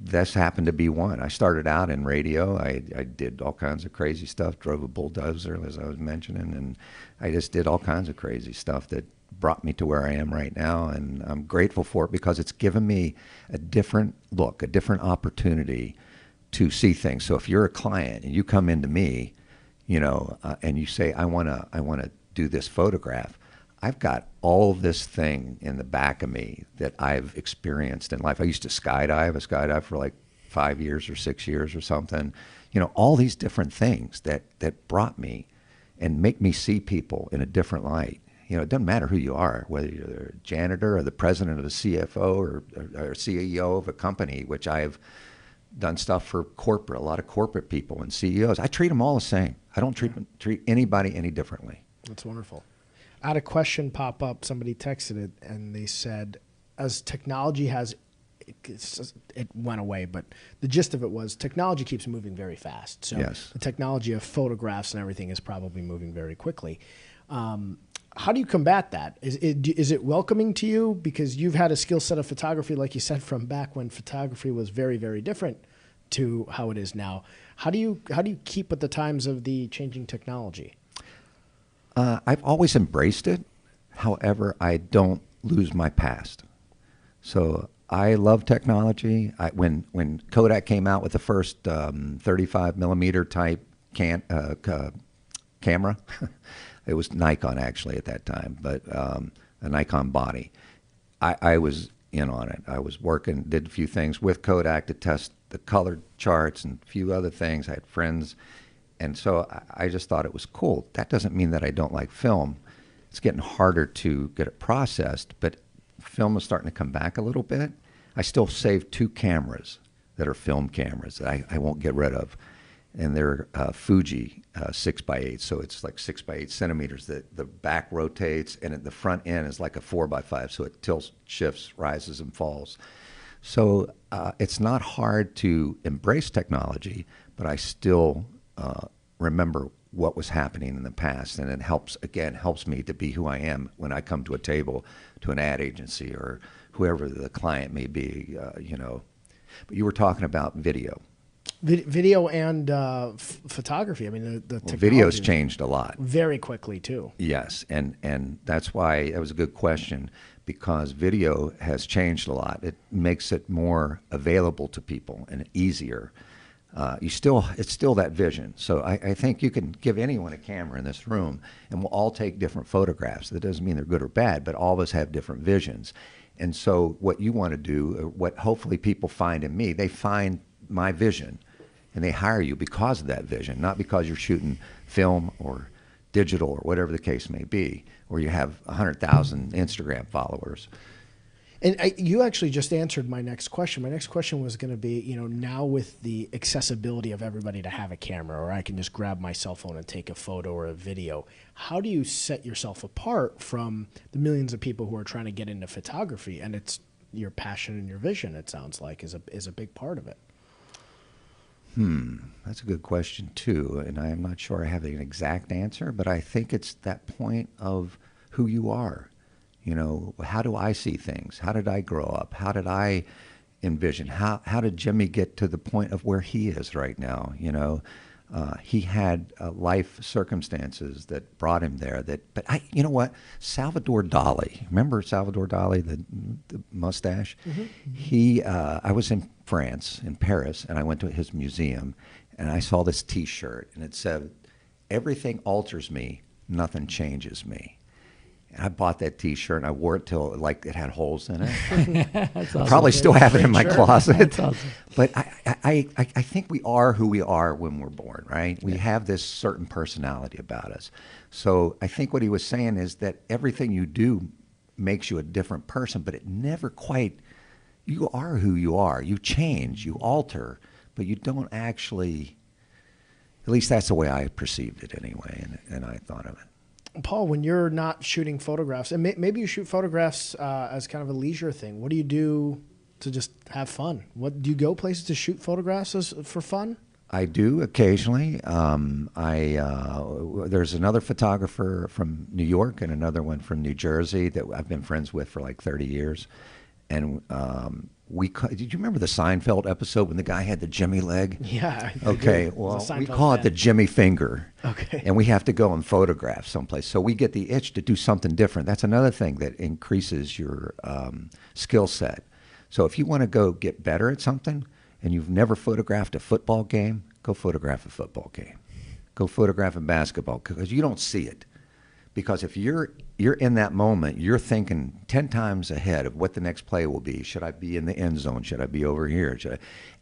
this happened to be one. I started out in radio. I did all kinds of crazy stuff, drove a bulldozer, as I was mentioning, and I just did all kinds of crazy stuff that brought me to where I am right now. And I'm grateful for it because it's given me a different look, a different opportunity to see things. So if you're a client and you come into me, and you say, I want to do this photograph, I've got all this thing in the back of me that I've experienced in life. I used to skydive. I skydived for like 5 years or 6 years or something. All these different things that brought me and make me see people in a different light. It doesn't matter who you are, whether you're the janitor or the president of a CFO or CEO of a company, which I've done stuff for a lot of corporate people and CEOs. I treat them all the same. I don't treat anybody any differently. That's wonderful. I had a question pop up. Somebody texted it, and they said, as technology has, it went away, but the gist of it was technology keeps moving very fast. So yes. The technology of photographs and everything is probably moving very quickly. How do you combat that? Is it welcoming to you because you've had a skill set of photography, like you said, from back when photography was very, very different, to how it is now. How do you keep with the times of the changing technology? I've always embraced it. However, I don't lose my past. So I love technology. When Kodak came out with the first 35 millimeter type camera, it was Nikon actually at that time, but a Nikon body. I was in on it. I was working, did a few things with Kodak to test the color charts and a few other things. I had friends. And so I just thought it was cool. That doesn't mean that I don't like film. It's getting harder to get it processed, but film is starting to come back a little bit. I still save 2 cameras that are film cameras that I won't get rid of. And they're Fuji 6x8, so it's like 6x8 centimeters. The back rotates, and at the front end is like a 4x5, so it tilts, shifts, rises, and falls. So it's not hard to embrace technology, but I still remember what was happening in the past, and it helps me to be who I am when I come to a table, to an ad agency or whoever the client may be, But you were talking about video. Video and photography. I mean, the technology video's changed a lot. Very quickly, too. Yes, and that's why that was a good question, because video has changed a lot. It makes it more available to people and easier. It's still that vision. So I think you can give anyone a camera in this room, and we'll all take different photographs. That doesn't mean they're good or bad, but all of us have different visions. And so what you want to do, what hopefully people find in me, they find my vision, and they hire you because of that vision, not because you're shooting film or digital or whatever the case may be, or you have 100,000 Instagram followers. And you actually just answered my next question. My next question was going to be, now with the accessibility of everybody to have a camera, or I can just grab my cell phone and take a photo or a video, how do you set yourself apart from the millions of people who are trying to get into photography? And it's your passion and your vision, it sounds like, is a big part of it. That's a good question, too, and I'm not sure I have an exact answer, but I think it's that point of who you are. How do I see things? How did I grow up? How did I envision? How did Jimmy get to the point of where he is right now? He had life circumstances that brought him there. You know what? Salvador Dali. Remember Salvador Dali, the mustache? Mm-hmm. I was in France, in Paris, and I went to his museum, and I saw this T-shirt, and it said, "Everything alters me, nothing changes me." And I bought that T-shirt, and I wore it till it had holes in it. Awesome. Probably still have it in my closet. That's awesome. But I think we are who we are when we're born, right? We have this certain personality about us. So I think what he was saying is that everything you do makes you a different person, but it never quite. You are who you are. You change, you alter, but you don't actually. At least that's the way I perceived it anyway, and I thought of it. Paul, when you're not shooting photographs, and maybe you shoot photographs as kind of a leisure thing, what do you do to just have fun? Do you go places to shoot photographs for fun? I do occasionally. There's another photographer from New York and another one from New Jersey that I've been friends with for like 30 years. And did you remember the Seinfeld episode when the guy had the Jimmy leg? Yeah. Okay, well, we call it the Jimmy finger. Okay. And we have to go and photograph someplace. So we get the itch to do something different. That's another thing that increases your skill set. So if you want to go get better at something and you've never photographed a football game, go photograph a football game. Go photograph a basketball, because you don't see it. Because if you're in that moment, you're thinking 10 times ahead of what the next play will be. Should I be in the end zone? Should I be over here?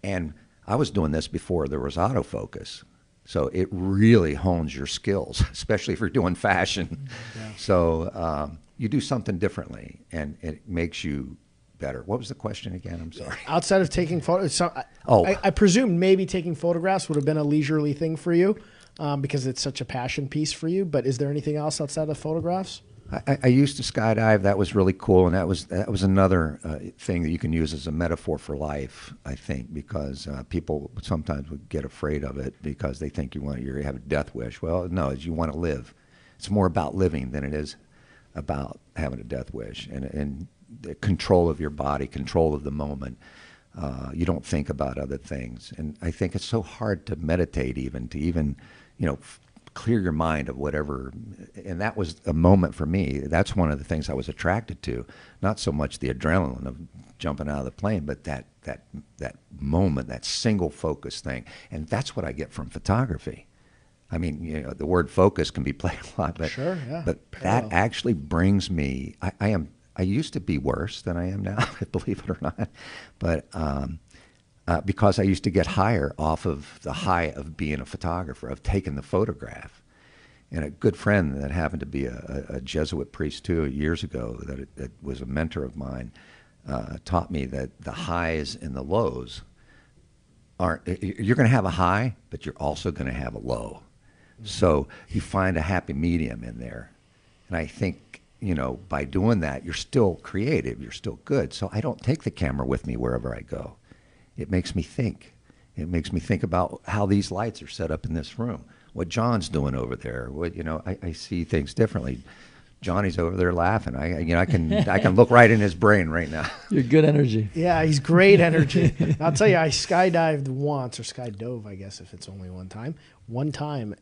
And I was doing this before there was autofocus. So it really hones your skills, especially if you're doing fashion. Yeah. So you do something differently, and it makes you better. What was the question again? I'm sorry. Outside of taking photos, I presume maybe taking photographs would have been a leisurely thing for you. Because it's such a passion piece for you. But is there anything else outside of photographs? I used to skydive. That was really cool, and that was another thing that you can use as a metaphor for life, I think, because people sometimes would get afraid of it because they think you have a death wish. Well, no, you want to live. It's more about living than it is about having a death wish, and the control of your body, control of the moment. You don't think about other things. And I think it's so hard to meditate even, clear your mind of whatever. And that was a moment for me. That's one of the things I was attracted to. Not so much the adrenaline of jumping out of the plane, but that moment, that single focus thing. And that's what I get from photography. I mean, the word focus can be played a lot, but Sure, yeah. but Parallel. that actually brings me. I used to be worse than I am now, believe it or not, but because I used to get higher off of the high of being a photographer, of taking the photograph. And a good friend that happened to be a Jesuit priest too years ago, that was a mentor of mine, taught me that the highs and the lows aren't. You're going to have a high, but you're also going to have a low. So you find a happy medium in there. And I think, by doing that, you're still creative, you're still good. So I don't take the camera with me wherever I go. It makes me think. It makes me think about how these lights are set up in this room, what John's doing over there. I see things differently. Johnny's over there laughing. I can look right in his brain right now. You're good energy. Yeah, he's great energy. I'll tell you, I skydived once, or skydove, I guess, if it's only one time.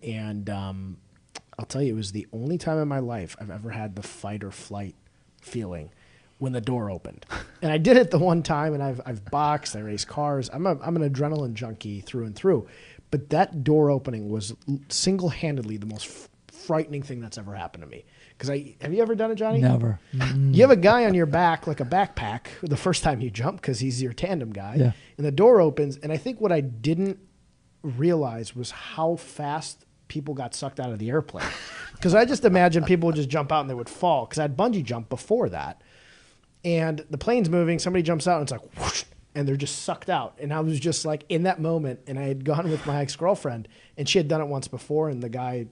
And I'll tell you, it was the only time in my life I've ever had the fight or flight feeling when the door opened. And I did it the one time, and I've boxed, I race cars. I'm an adrenaline junkie through and through. But that door opening was single-handedly the most frightening thing that's ever happened to me. Because have you ever done it, Johnny? Never. You have a guy on your back, like a backpack, the first time you jump, because he's your tandem guy. Yeah. And the door opens, and I think what I didn't realize was how fast people got sucked out of the airplane. Because I just imagined people would just jump out and they would fall. Because I'd bungee jump before that. And the plane's moving, somebody jumps out, and it's like, whoosh, and they're just sucked out. And I was just like, in that moment, and I had gone with my ex-girlfriend, and she had done it once before, and the guy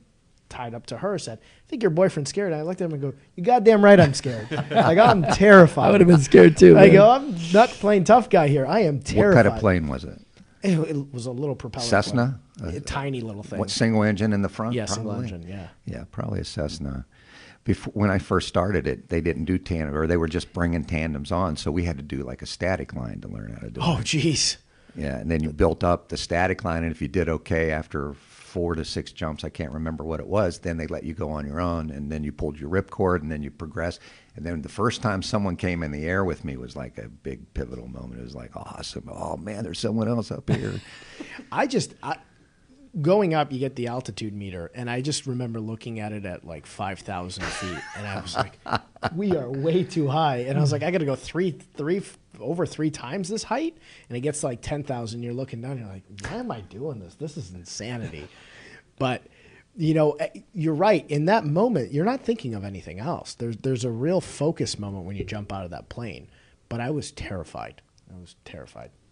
tied up to her said, I think your boyfriend's scared. And I looked at him and go, you goddamn right I'm scared. Like, I'm terrified. I would have been scared too. I man. go, I'm not playing tough guy here. I am terrified. What kind of plane was it? It was a little propeller Cessna? plane. A tiny little thing. What, single engine in the front? Yeah, single probably? engine, yeah. Yeah, probably a Cessna. When I first started it, they didn't do tandem, or they were just bringing tandems on, so we had to do like a static line to learn how to do Oh, it. jeez. Yeah, and then you built up the static line, and if you did okay after 4 to 6 jumps, I can't remember what it was, then they let you go on your own, and then you pulled your ripcord, and then you progress. And then the first time someone came in the air with me was like a big pivotal moment. It was like, awesome. Oh, man, there's someone else up here. Going up, you get the altitude meter, and I just remember looking at it at like 5,000 feet, and I was like, we are way too high. And I was like, I got to go over three times this height? And it gets to like 10,000, you're looking down, you're like, why am I doing this? This is insanity. But, you're right. In that moment, you're not thinking of anything else. There's a real focus moment when you jump out of that plane. But I was terrified.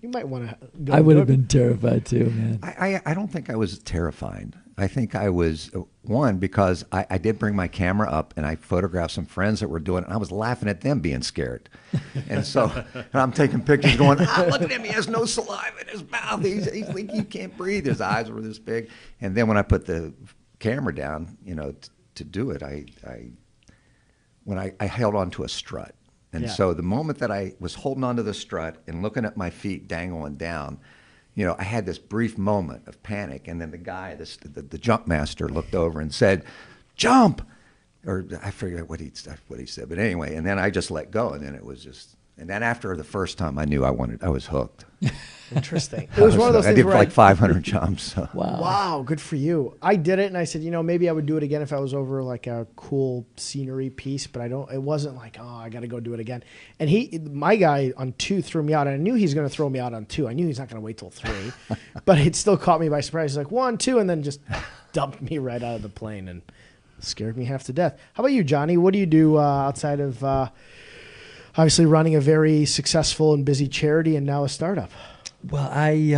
You might want to go. I would have been terrified too, man. I don't think I was terrified. I think I was, one, because I did bring my camera up and I photographed some friends that were doing it, and I was laughing at them being scared. And so I'm taking pictures going, look at him, he has no saliva in his mouth. He's like, he can't breathe. His eyes were this big. And then when I put the camera down, to do it, when I held onto a strut. And so the moment that I was holding onto the strut and looking at my feet dangling down, I had this brief moment of panic. And then the guy, the jump master, looked over and said, jump! Or I forget what he said. But anyway, and then I just let go. And then it was just, and then after the first time, I knew I was hooked. Interesting. It was one of those I things did where like 500 jumps. So. Wow, good for you. I did it, and I said, maybe I would do it again if I was over like a cool scenery piece, but it wasn't like, I got to go do it again. And my guy on 2 threw me out, and I knew he's going to throw me out on 2. I knew he's not going to wait till 3, but it still caught me by surprise. He's like 1, 2, and then just dumped me right out of the plane and scared me half to death. How about you, Johnny? What do you do outside of obviously running a very successful and busy charity and now a startup? Well, I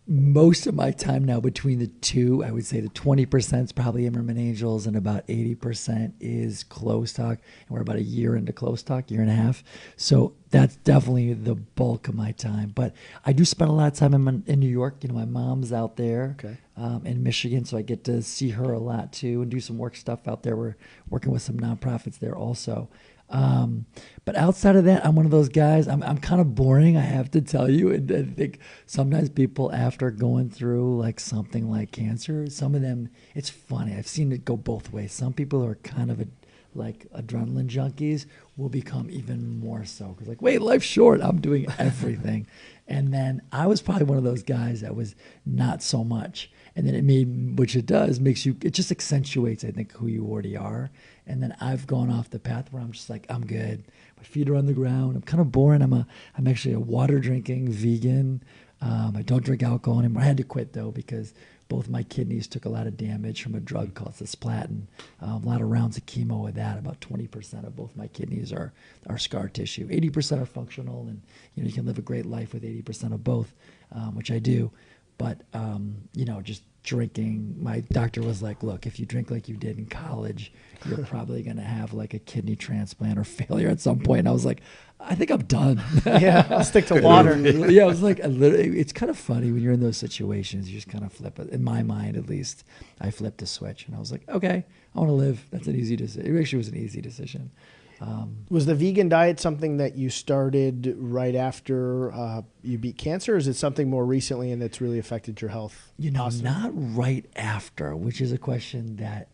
most of my time now between the two, I would say the 20% is probably Imerman Angels and about 80% is Close Talk. And we're about a year into Close Talk, year and a half. So that's definitely the bulk of my time. But I do spend a lot of time in New York. My mom's out there in Michigan, so I get to see her a lot too and do some work stuff out there. We're working with some nonprofits there also. But outside of that, I'm one of those guys. I'm kind of boring, I have to tell you. And I think sometimes people, after going through like something like cancer, some of them, it's funny. I've seen it go both ways. Some people are kind of like adrenaline junkies will become even more so because like, wait, life's short. I'm doing everything. And then I was probably one of those guys that was not so much. And then it made, which it does, makes you, it just accentuates, I think, who you already are. And then I've gone off the path where I'm just like, I'm good. My feet are on the ground. I'm kind of boring. I'm actually a water drinking vegan. I don't drink alcohol anymore. I had to quit though because both my kidneys took a lot of damage from a drug called cisplatin. A lot of rounds of chemo with that. About 20% of both my kidneys are scar tissue. 80% are functional, and you can live a great life with 80% of both, which I do. But just drinking, my doctor was like, look, if you drink like you did in college, you're probably going to have like a kidney transplant or failure at some point. And I was like, I think I'm done. Yeah, I'll stick to water. Yeah, I was like, it's kind of funny when you're in those situations, you just kind of flip it. In my mind, at least, I flipped a switch and I was like, okay, I want to live. That's an easy decision. It actually was an easy decision. Was the vegan diet something that you started right after you beat cancer, or is it something more recently and that's really affected your health? Not right after, which is a question that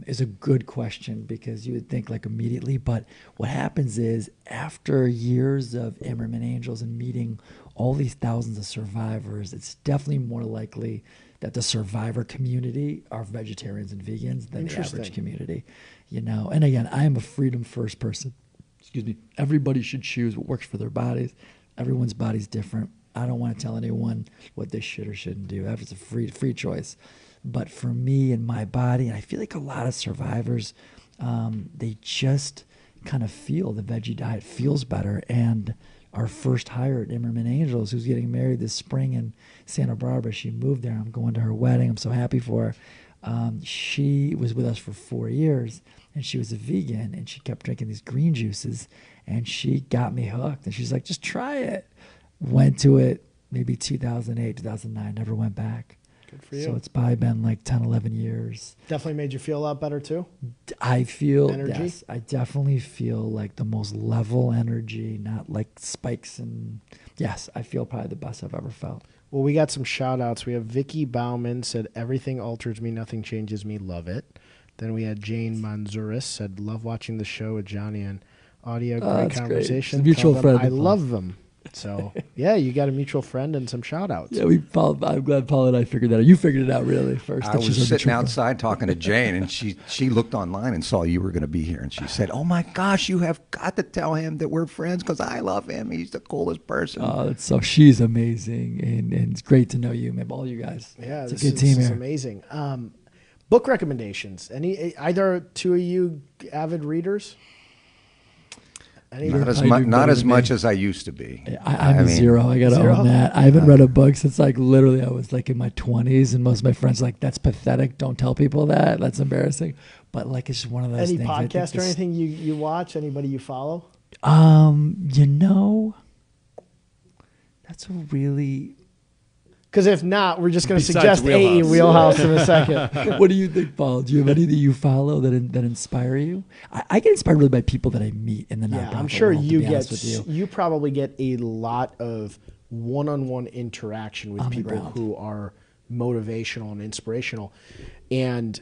is a good question because you would think like immediately. But what happens is after years of Imerman Angels and meeting all these thousands of survivors, it's definitely more likely that the survivor community are vegetarians and vegans than the average community. And again, I am a freedom first person. Excuse me. Everybody should choose what works for their bodies. Everyone's body's different. I don't want to tell anyone what they should or shouldn't do. It's a free choice. But for me and my body, and I feel like a lot of survivors, they just kind of feel the veggie diet feels better. And our first hire at Imerman Angels, who's getting married this spring in Santa Barbara, she moved there. I'm going to her wedding. I'm so happy for her. She was with us for 4 years, and she was a vegan, and she kept drinking these green juices, and she got me hooked. And she's like, just try it. Went to it maybe 2008, 2009, never went back. Good for you. So it's probably been like 10, 11 years. Definitely made you feel a lot better too? I feel, energy? Yes, I definitely feel like the most level energy, not like spikes. And yes, I feel probably the best I've ever felt. Well, we got some shout outs. We have Vicky Bauman said, everything alters me, nothing changes me, love it. Then we had Jane Manzuris said, love watching the show with Jonny and Audia. Great conversation. Mutual friend. I love them. So, yeah, you got a mutual friend and some shout outs. Yeah, I'm glad Paul and I figured that out. You figured it out really first. I was sitting outside talking to Jane, and she looked online and saw you were going to be here, and she said, oh my gosh, you have got to tell him that we're friends because I love him. He's the coolest person. So she's amazing, and it's great to know you, maybe all you guys. Yeah, it's a good team this is here. Amazing. Book recommendations. Either two of you avid readers? Not as much as I used to be. I'm a zero. I got to own that. I haven't read a book since like literally I was like in my 20s, and most of my friends are like, that's pathetic. Don't tell people that. That's embarrassing. But like it's just one of those Any things. Any podcast or anything you watch? Anybody you follow? That's a really... Because if not, we're just going to Besides suggest AE Wheelhouse in a second. What do you think, Paul? Do you have any that you follow that inspire you? I get inspired really by people that I meet in the nonprofit I'm sure world, you probably get a lot of one-on-one interaction with people who are motivational and inspirational. And,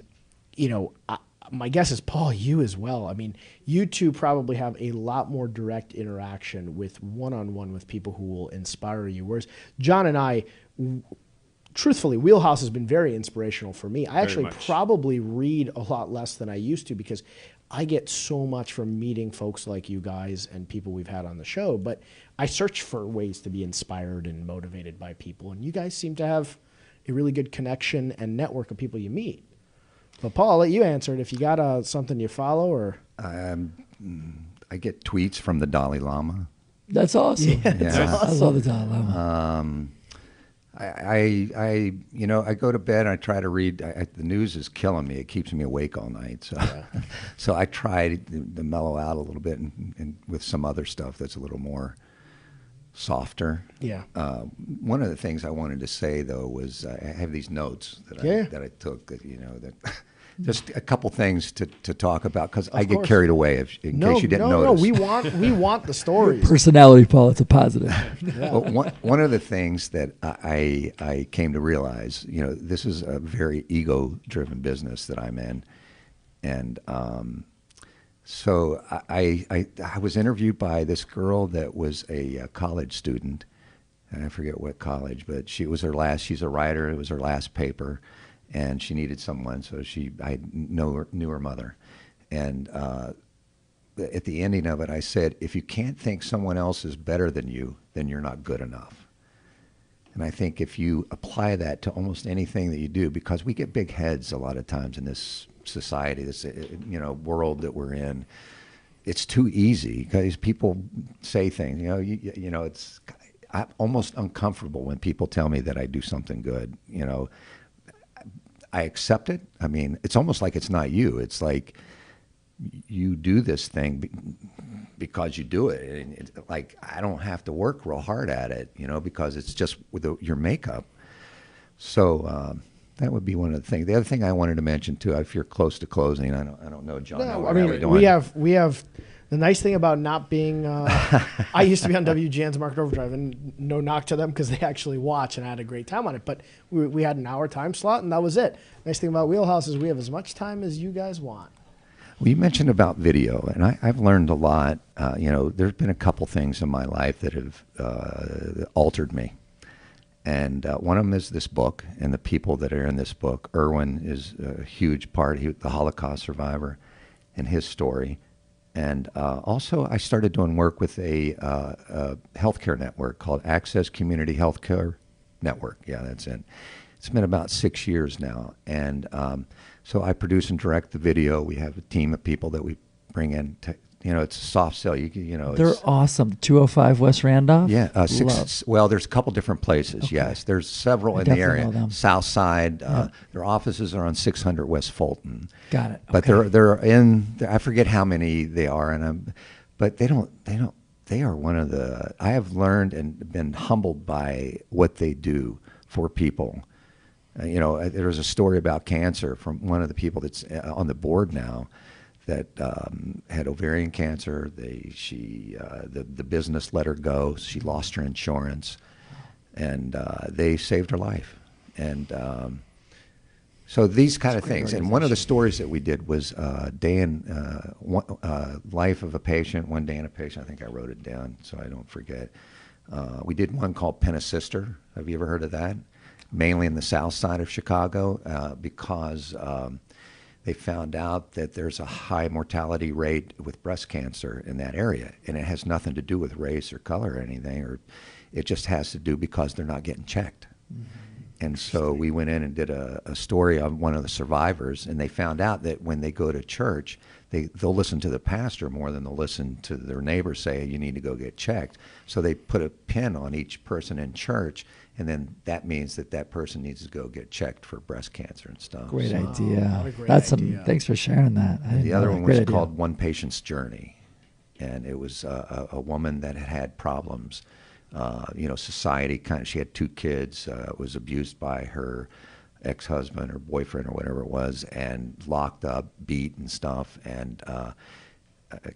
my guess is, Paul, you as well. I mean, you two probably have a lot more direct interaction with one-on-one with people who will inspire you. Whereas John and I, truthfully, WheelHouse has been very inspirational for me. I actually probably read a lot less than I used to because I get so much from meeting folks like you guys and people we've had on the show. But I search for ways to be inspired and motivated by people. And you guys seem to have a really good connection and network of people you meet. But Paul, I'll let you answer it. If you got something you follow, or I get tweets from the Dalai Lama. That's awesome. Yeah. I love the Dalai Lama. I go to bed and I try to read. The news is killing me. It keeps me awake all night. So, so I try to mellow out a little bit and with some other stuff that's a little more softer. Yeah. One of the things I wanted to say though was I have these notes that I took that Just a couple things to talk about, because I get course. carried away in case you didn't notice. No, we want the stories. Personality, Paul. It's a positive. Well, one of the things that I came to realize, this is a very ego-driven business that I'm in, and so I was interviewed by this girl that was a college student, and I forget what college, but she's a writer. It was her last paper, and she needed someone, so I knew her mother, and at the ending of it, I said, if you can't think someone else is better than you, then you're not good enough. And I think if you apply that to almost anything that you do, because we get big heads a lot of times in this society, this world that we're in, it's too easy because people say things. It's I'm almost uncomfortable when people tell me that I do something good. I accept it. I mean, it's almost like it's not you. It's like you do this thing because you do it. And it's like I don't have to work real hard at it, because it's just with your makeup. So that would be one of the things. The other thing I wanted to mention too, if you're close to closing, I don't know, John. No, I mean we have the nice thing about not being. I used to be on WGN's Market Overdrive, and no knock to them because they actually watch, and I had a great time on it. But we had an hour time slot, and that was it. Nice thing about WheelHouse is we have as much time as you guys want. Well, you mentioned about video, and I've learned a lot. There's been a couple things in my life that have altered me. And one of them is this book and the people that are in this book. Erwin is a huge part, the Holocaust survivor, and his story. And also I started doing work with a healthcare network called Access Community Healthcare Network. Yeah, that's it. It's been about 6 years now. And so I produce and direct the video. We have a team of people that we bring in. It's a soft sell. They're awesome. 205 West Randolph? Yeah. Well, there's a couple different places, okay. Yes. There's several in the area. South Side. Their offices are on 600 West Fulton. Got it. But they're in, I forget how many they are, but they are one of the, I have learned and been humbled by what they do for people. There was a story about cancer from one of the people that's on the board now that had ovarian cancer. The business let her go. She lost her insurance, and they saved her life. And so these kind of things. And one of the stories that we did was life of a patient, one day in a patient. I think I wrote it down so I don't forget. We did one called Pen a Sister. Have you ever heard of that? Mainly in the south side of Chicago, because they found out that there's a high mortality rate with breast cancer in that area. And it has nothing to do with race or color or anything, or it just has to do because they're not getting checked. Mm-hmm. And so we went in and did a story on one of the survivors, and they found out that when they go to church, they'll listen to the pastor more than they'll listen to their neighbors say, you need to go get checked. So they put a pin on each person in church, and then that means that person needs to go get checked for breast cancer and stuff. Great What idea. a great That's idea. Thanks for sharing that. The other one was called One Patient's Journey, and it was a woman that had problems. Society she had 2 kids, was abused by her ex-husband or boyfriend or whatever it was, and locked up, beat and stuff, and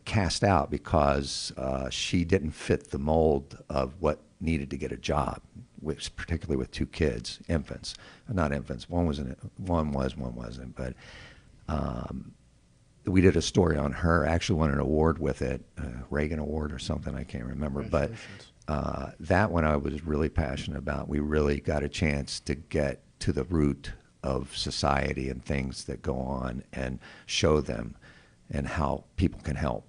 cast out because she didn't fit the mold of what needed to get a job, particularly with 2 kids, infants. Not infants. One was, one wasn't. But we did a story on her. Actually won an award with it, Reagan Award or something. I can't remember. But that one I was really passionate about. We really got a chance to get to the root of society and things that go on and show them and how people can help.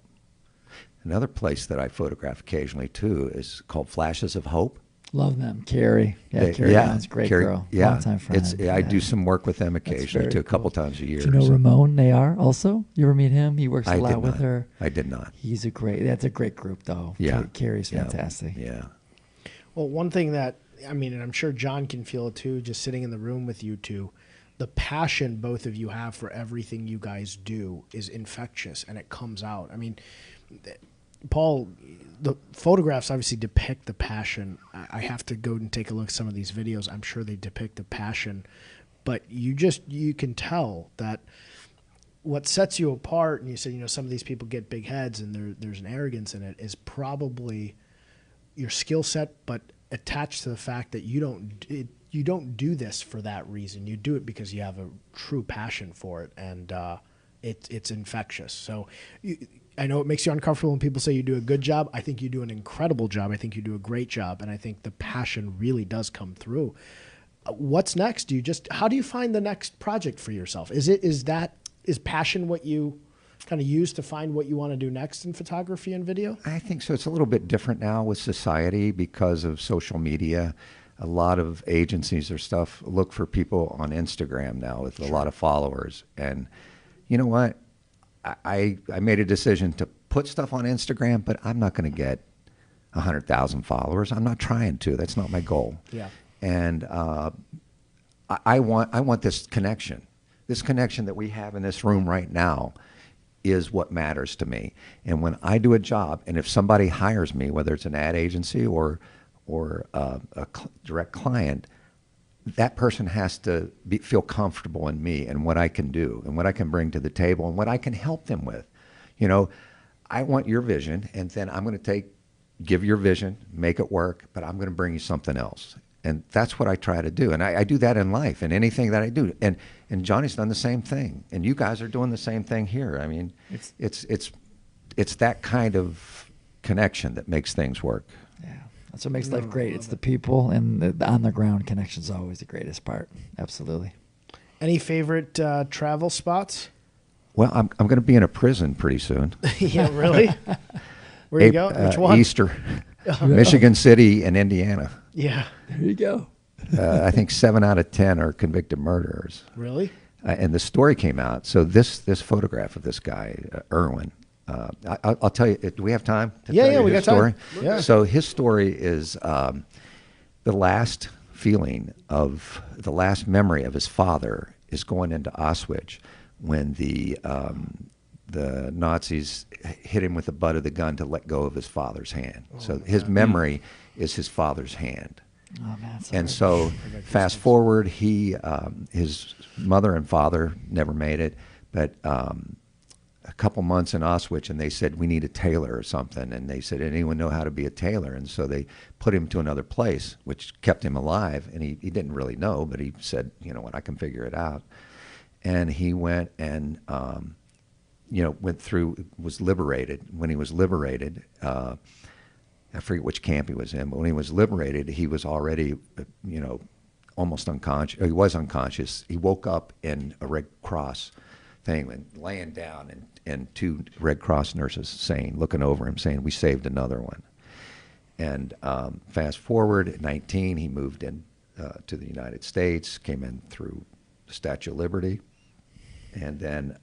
Another place that I photograph occasionally too is called Flashes of Hope. Love them. Carrie. Yeah, Carrie Brown's a great girl. Yeah. Long-time friend. I do some work with them occasionally too, a couple times a year. Do you know Ramon Nayar also? You ever meet him? He works a lot with her. I did not. That's a great group though. Yeah. Carrie's fantastic. Yeah. Well, one thing that, and I'm sure John can feel it too, just sitting in the room with you two, the passion both of you have for everything you guys do is infectious, and it comes out. Paul, the photographs obviously depict the passion. I have to go and take a look at some of these videos. I'm sure they depict the passion, but you can tell that what sets you apart, and you said, some of these people get big heads and there's an arrogance in it, is probably your skill set, but attached to the fact that you don't do this for that reason. You do it because you have a true passion for it, and it's infectious. So I know it makes you uncomfortable when people say you do a good job. I think you do an incredible job. I think you do a great job, and I think the passion really does come through. What's next? How do you find the next project for yourself? Is passion what you kind of use to find what you want to do next in photography and video? I think so. It's a little bit different now with society because of social media. A lot of agencies or stuff look for people on Instagram now with a lot of followers. And you know what? I made a decision to put stuff on Instagram, but I'm not going to get 100,000 followers. I'm not trying to. That's not my goal. Yeah. And I want this connection. This connection that we have in this room right now is what matters to me. And when I do a job, and if somebody hires me, whether it's an ad agency or direct client, that person has to feel comfortable in me and what I can do and what I can bring to the table and what I can help them with. I want your vision, and then I'm going to give your vision, make it work, but I'm going to bring you something else. And that's what I try to do. And I do that in life and anything that I do. And Jonny's done the same thing. And you guys are doing the same thing here. I mean, it's that kind of connection that makes things work. Yeah, that's what makes life great. It's the people, and the on-the-ground connection is always the greatest part. Absolutely. Any favorite travel spots? Well, I'm going to be in a prison pretty soon. Yeah, really? Where you go? Which one? Easter. Michigan City and Indiana. Yeah. There you go. I think 7 out of 10 are convicted murderers. Really? And the story came out. So this photograph of this guy, Irwin, I'll tell you. Do we have time to tell you we his got story? time. Yeah. So his story is the last memory of his father is going into Auschwitz when the Nazis hit him with the butt of the gun to let go of his father's hand. So his memory is his father's hand. Oh, man, and so fast forward, his mother and father never made it, but a couple months in Auschwitz, and they said, we need a tailor or something. And they said, anyone know how to be a tailor? And so they put him to another place, which kept him alive. And he didn't really know, but he said, you know what, I can figure it out. And he went and was liberated. When he was liberated, I forget which camp he was in, but when he was liberated, he was already, almost unconscious. He was unconscious. He woke up in a Red Cross thing and laying down, and 2 Red Cross nurses looking over him, saying, we saved another one. And fast forward, at 19, he moved in to the United States, came in through the Statue of Liberty, and then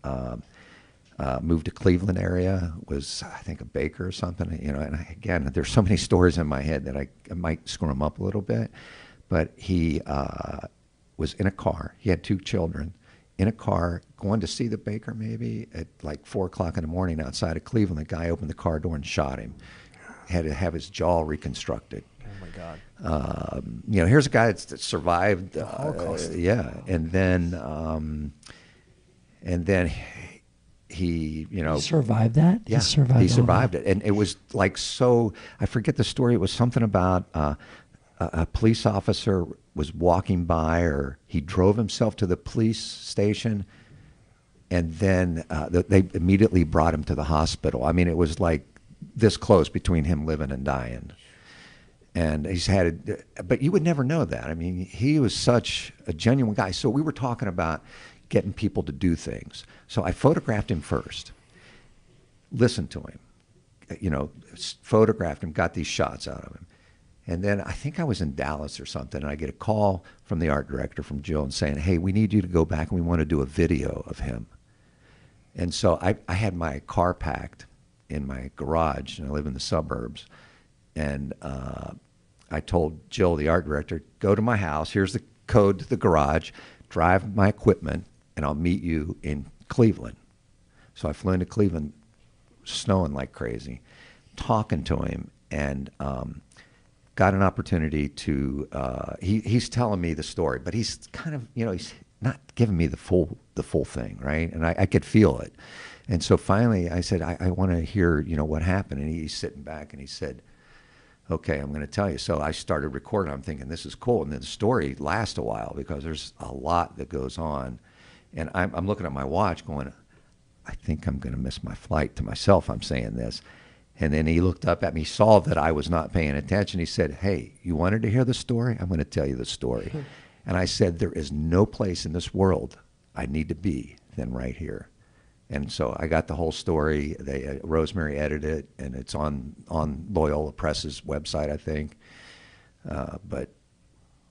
moved to Cleveland area, was, I think, a baker or something, and again, there's so many stories in my head that I might screw them up a little bit, but he was in a car. He had 2 children in a car going to see the baker maybe at like 4 o'clock in the morning outside of Cleveland. The guy opened the car door and shot him. Had to have his jaw reconstructed. Oh my God. Here's a guy that survived the Holocaust. And then he survived that. Yeah, he survived it, and it was like, so I forget the story. It was something about a police officer was walking by, or he drove himself to the police station, and then they immediately brought him to the hospital. I mean, it was like this close between him living and dying. And he's had but you would never know that. I mean, he was such a genuine guy. So we were talking about getting people to do things. So I photographed him first, listened to him, photographed him, got these shots out of him. And then I think I was in Dallas or something, and I get a call from the art director, from Jill, and saying, hey, we need you to go back and we want to do a video of him. And so I had my car packed in my garage, and I live in the suburbs. And I told Jill, the art director, go to my house, here's the code to the garage, drive my equipment, and I'll meet you in Cleveland. So I flew into Cleveland, snowing like crazy, talking to him, and got an opportunity to, he's telling me the story, but he's kind of, not giving me the full thing, right? And I could feel it. And so finally I said, I want to hear, what happened. And he's sitting back and he said, okay, I'm going to tell you. So I started recording. I'm thinking, this is cool. And then the story lasts a while because there's a lot that goes on. And I'm looking at my watch going, I think I'm going to miss my flight. To myself, I'm saying this. And then he looked up at me, saw that I was not paying attention. He said, hey, you wanted to hear the story? I'm going to tell you the story. And I said, there is no place in this world I need to be than right here. And so I got the whole story. Rosemary edited it, and it's on Loyola Press's website, I think. But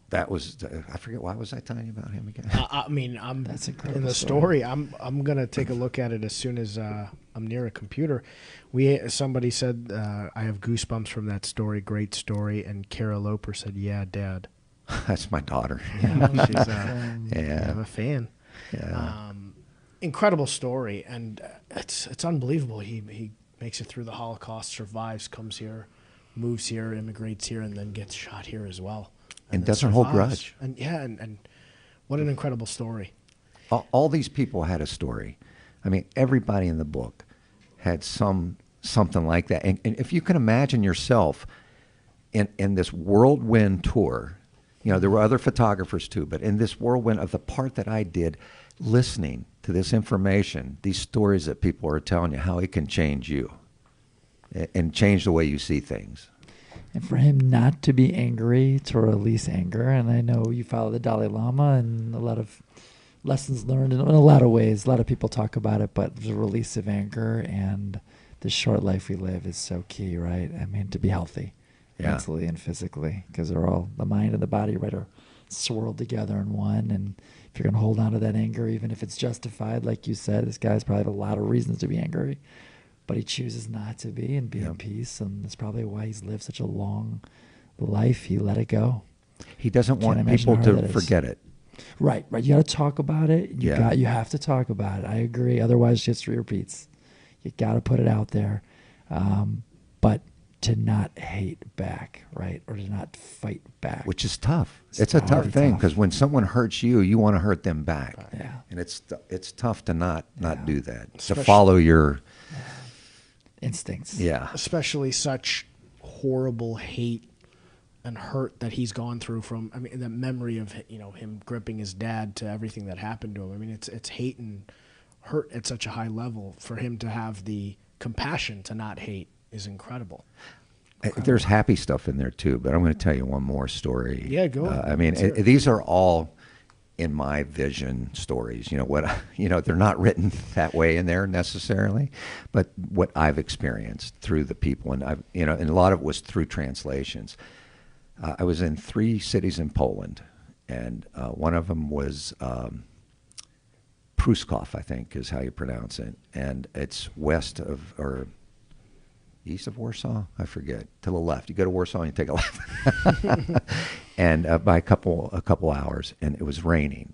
that was, I forget, why was I telling you about him again? I mean, That's in incredible the story. I'm gonna take a look at it as soon as I'm near a computer. Somebody said I have goosebumps from that story. Great story. And Kara Loper said, "Yeah, Dad." That's my daughter. Yeah, she's Yeah. I'm a fan. Yeah. Incredible story, and it's unbelievable. He makes it through the Holocaust, survives, comes here, moves here, immigrates here, and then gets shot here as well. And then doesn't hold survives. grudge. And yeah, and what an incredible story. All these people had a story. I mean, everybody in the book had something like that. And if you can imagine yourself in this whirlwind tour, there were other photographers too, but in this whirlwind of the part that I did, listening to this information, these stories that people are telling you, how it can change you and change the way you see things. And for him not to be angry, to release anger. And I know you follow the Dalai Lama and a lot of lessons learned in a lot of ways. A lot of people talk about it, but the release of anger and the short life we live is so key, right? I mean, to be healthy, mentally and physically, because they're all, the mind and the body, right, are swirled together in one. And if you're going to hold on to that anger, even if it's justified, like you said, this guy's probably have a lot of reasons to be angry, but he chooses not to be and be in peace. And that's probably why he's lived such a long life. He let it go. He doesn't Can't want imagine people how hard to that is. forget it. Right. You got to talk about it. You have to talk about it. I agree. Otherwise, history repeats. You got to put it out there, but to not hate back, right, or to not fight back, Which is tough. It's a tough thing because when someone hurts you, you want to hurt them back. Yeah. And it's tough to not do that. Especially- to follow your instincts. Especially such horrible hate and hurt that he's gone through from, I mean, the memory of, him gripping his dad to everything that happened to him. I mean, it's hate and hurt at such a high level. For him to have the compassion to not hate is incredible. There's happy stuff in there too, but I'm going to tell you one more story. Yeah, go. I mean, these are all in my vision stories. They're not written that way in there necessarily, but what I've experienced through the people, and and a lot of it was through translations. I was in 3 cities in Poland, and one of them was Pruszków, I think is how you pronounce it, and it's west of or east of Warsaw, I forget, to the left. You go to Warsaw and you take a left, and by a couple hours, and it was raining.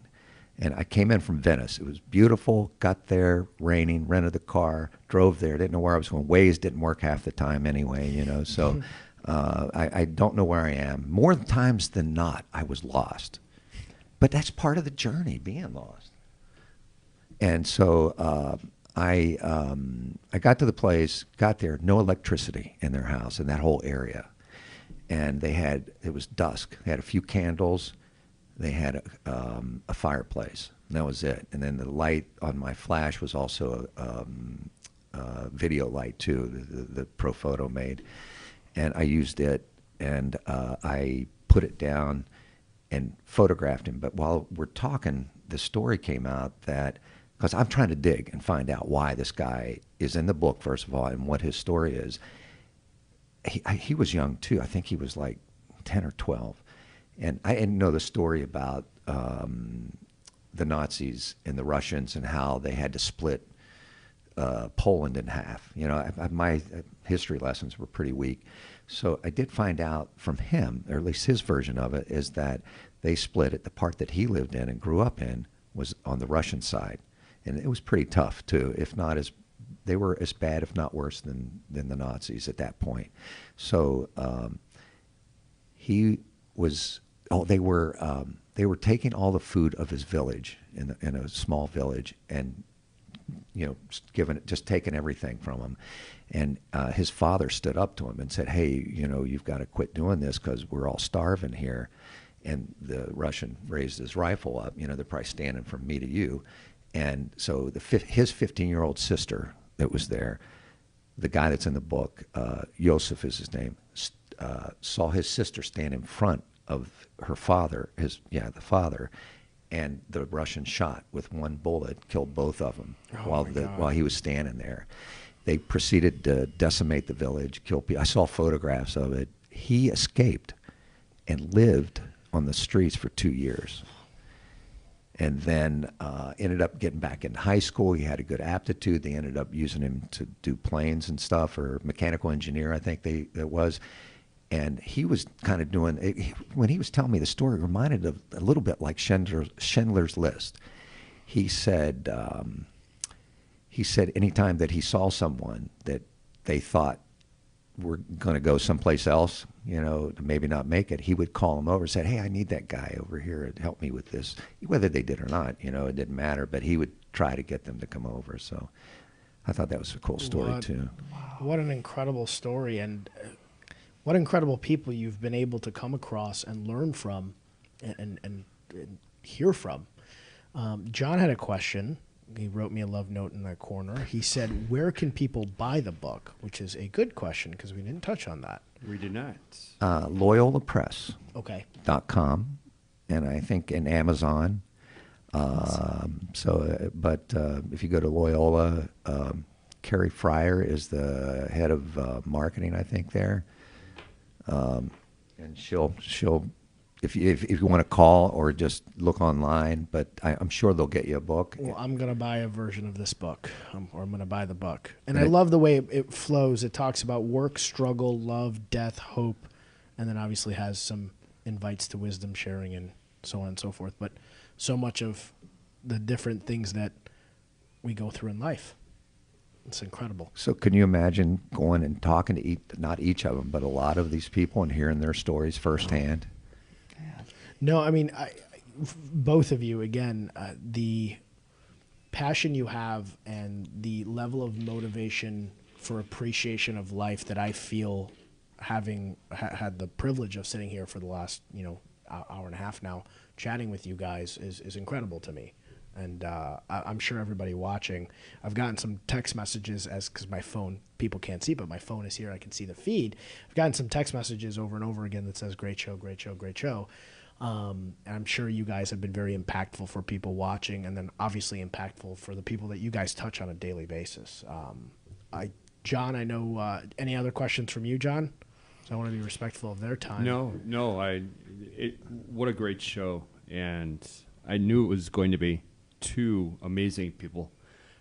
And I came in from Venice. It was beautiful. Got there, raining. Rented the car, drove there. Didn't know where I was going. Waze didn't work half the time anyway, So I don't know where I am. More times than not, I was lost. But that's part of the journey, being lost. And so I got to the place, got there, no electricity in their house, in that whole area. And it was dusk. They had a few candles. They had a fireplace, and that was it. And then the light on my flash was also a video light, too, the Profoto made. And I used it, and I put it down and photographed him. But while we're talking, the story came out that, because I'm trying to dig and find out why this guy is in the book, first of all, and what his story is. He was young, too. I think he was like 10 or 12. And I didn't know the story about the Nazis and the Russians and how they had to split Poland in half. My history lessons were pretty weak. So I did find out from him, or at least his version of it, is that they split it. The part that he lived in and grew up in was on the Russian side. And it was pretty tough, too, they were as bad, if not worse, than the Nazis at that point. So they they were taking all the food of his village in a small village and, just taking everything from him. And his father stood up to him and said, hey, you've got to quit doing this because we're all starving here. And the Russian raised his rifle up. They're probably standing from me to you. And so his 15-year-old sister that was there, the guy that's in the book, Yosef is his name, saw his sister stand in front of her father, the father, and the Russian shot with one bullet, killed both of them while he was standing there. They proceeded to decimate the village, kill people. I saw photographs of it. He escaped and lived on the streets for 2 years. And then ended up getting back in high school. He had a good aptitude. They ended up using him to do planes and stuff, or mechanical engineer, I think it was. And he was kind of doing, when he was telling me the story, it reminded of a little bit like Schindler's List. He said anytime that he saw someone that they thought were going to go someplace else, to maybe not make it, he would call him over and say, hey, I need that guy over here to help me with this. Whether they did or not, it didn't matter, but he would try to get them to come over. So I thought that was a cool story, too. What an incredible story, and what incredible people you've been able to come across and learn from and hear from. John had a question. He wrote me a love note in that corner. He said, where can people buy the book? Which is a good question because we didn't touch on that. We did not. LoyolaPress.com. Okay. And I think in Amazon. But if you go to Loyola, Carrie Fryer is the head of marketing, I think, there. And she'll if you want to call or just look online, but I'm sure they'll get you a book. Well, I'm going to buy a version of this book, or I'm going to buy the book. And I love the way it flows. It talks about work, struggle, love, death, hope, and then obviously has some invites to wisdom sharing and so on and so forth. But so much of the different things that we go through in life. It's incredible. So can you imagine going and talking to not each of them, but a lot of these people and hearing their stories firsthand? No, I mean, both of you, again, the passion you have and the level of motivation for appreciation of life that I feel having had the privilege of sitting here for the last, hour and a half now, chatting with you guys is incredible to me. And I'm sure everybody watching, I've gotten some text messages because my phone, people can't see, but my phone is here. I can see the feed. I've gotten some text messages over and over again that says, great show, great show, great show. And I'm sure you guys have been very impactful for people watching, and then obviously impactful for the people that you guys touch on a daily basis. John, I know, any other questions from you, John? So I want to be respectful of their time. No, what a great show. And I knew it was going to be two amazing people.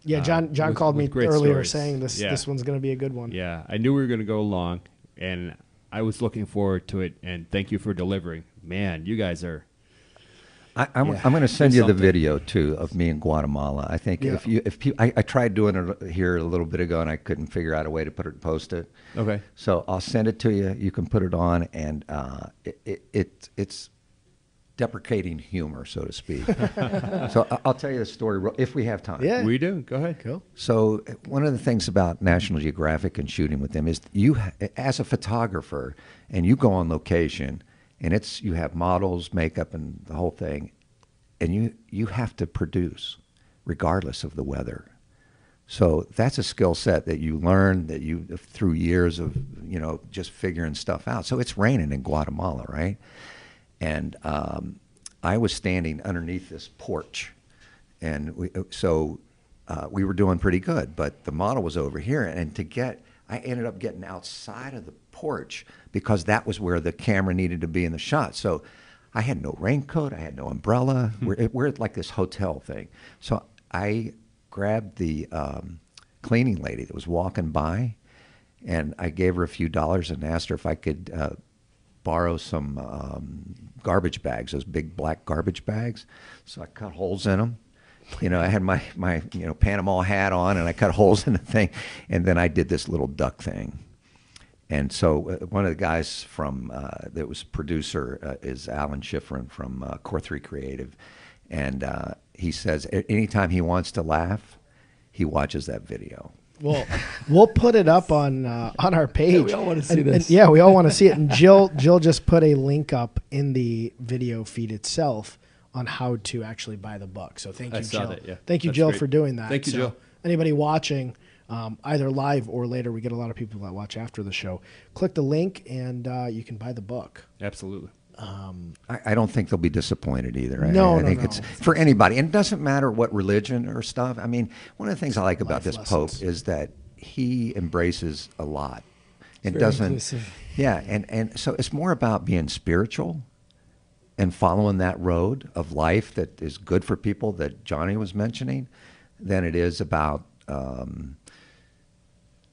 Yeah, John called me earlier stories. saying this one's going to be a good one. Yeah, I knew we were going to go long, and I was looking forward to it, and thank you for delivering. Man, you guys are... I'm going to send you the video, too, of me in Guatemala. I think I tried doing it here a little bit ago, and I couldn't figure out a way to post it. Okay. So I'll send it to you. You can put it on, and it's deprecating humor, so to speak. So I'll tell you the story if we have time. Yeah. We do. Go ahead. Cool. So one of the things about National Geographic and shooting with them is you, as a photographer, and you go on location, and you have models, makeup, and the whole thing, and you have to produce regardless of the weather. So that's a skill set that you learn through years of just figuring stuff out. So it's raining in Guatemala, right? And I was standing underneath this porch, and we were doing pretty good. But the model was over here, and I ended up getting outside of the porch because that was where the camera needed to be in the shot. So I had no raincoat, I had no umbrella. We're at like this hotel thing. So I grabbed the cleaning lady that was walking by, and I gave her a few dollars and asked her if I could borrow some garbage bags, those big black garbage bags. So I cut holes in them. I had my Panama hat on, and I cut holes in the thing, and then I did this little duck thing. And so one of the guys from that was producer is Alan Schifrin from Core 3 Creative. And he says anytime he wants to laugh, he watches that video. Well, we'll put it up on our page. Yeah, we all want to see this. Yeah, we all want to see it. And Jill just put a link up in the video feed itself on how to actually buy the book. So thank you, Jill. That, yeah. Thank you, That's Jill, great. for doing that. Thank you, Jill. Anybody watching, either live or later, we get a lot of people that watch after the show. Click the link and you can buy the book. Absolutely. I don't think they'll be disappointed either. I think No. it's for anybody. And it doesn't matter what religion or stuff. I mean, one of the things I like about Life this lessons. Pope is that he embraces a lot. It Very doesn't. inclusive. Yeah, and so it's more about being spiritual and following that road of life that is good for people that Jonny was mentioning than it is about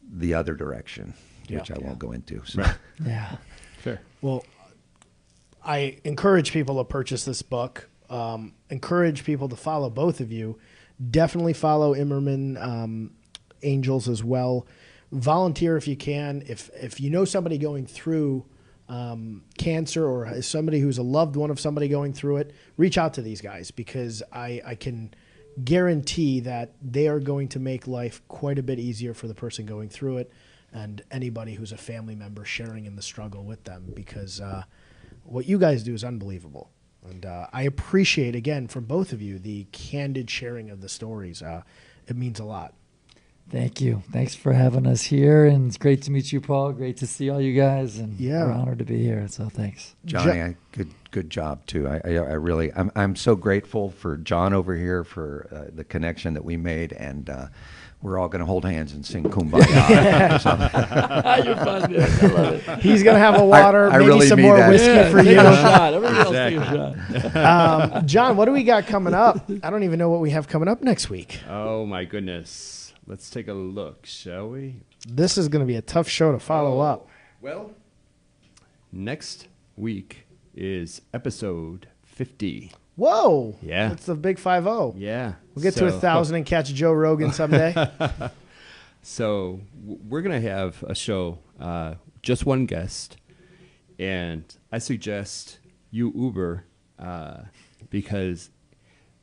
the other direction, which I won't go into. So. Right. Yeah. Fair. Well, I encourage people to purchase this book. Encourage people to follow both of you. Definitely follow Imerman Angels as well. Volunteer if you can. If you know somebody going through cancer or is somebody who's a loved one of somebody going through it, reach out to these guys because I can guarantee that they are going to make life quite a bit easier for the person going through it and anybody who's a family member sharing in the struggle with them because what you guys do is unbelievable. And I appreciate, again, from both of you, the candid sharing of the stories. It means a lot. Thank you. Thanks for having us here, and it's great to meet you, Paul. Great to see all you guys, and we're honored to be here. So thanks, Jonny. Good job too. I really I'm so grateful for John over here for the connection that we made, and we're all going to hold hands and sing Kumbaya. You're fun, dude. I love it. He's going to have a water, I maybe really some mean more that. whiskey for Take you. a shot. Everybody else take a shot. John, what do we got coming up? I don't even know what we have coming up next week. Oh, my goodness. Let's take a look, shall we? This is going to be a tough show to follow up. Well, next week is episode 50. Whoa. Yeah. It's the big 5-0. Yeah. We'll get to 1,000 and catch Joe Rogan someday. So we're going to have a show, just one guest, and I suggest you Uber because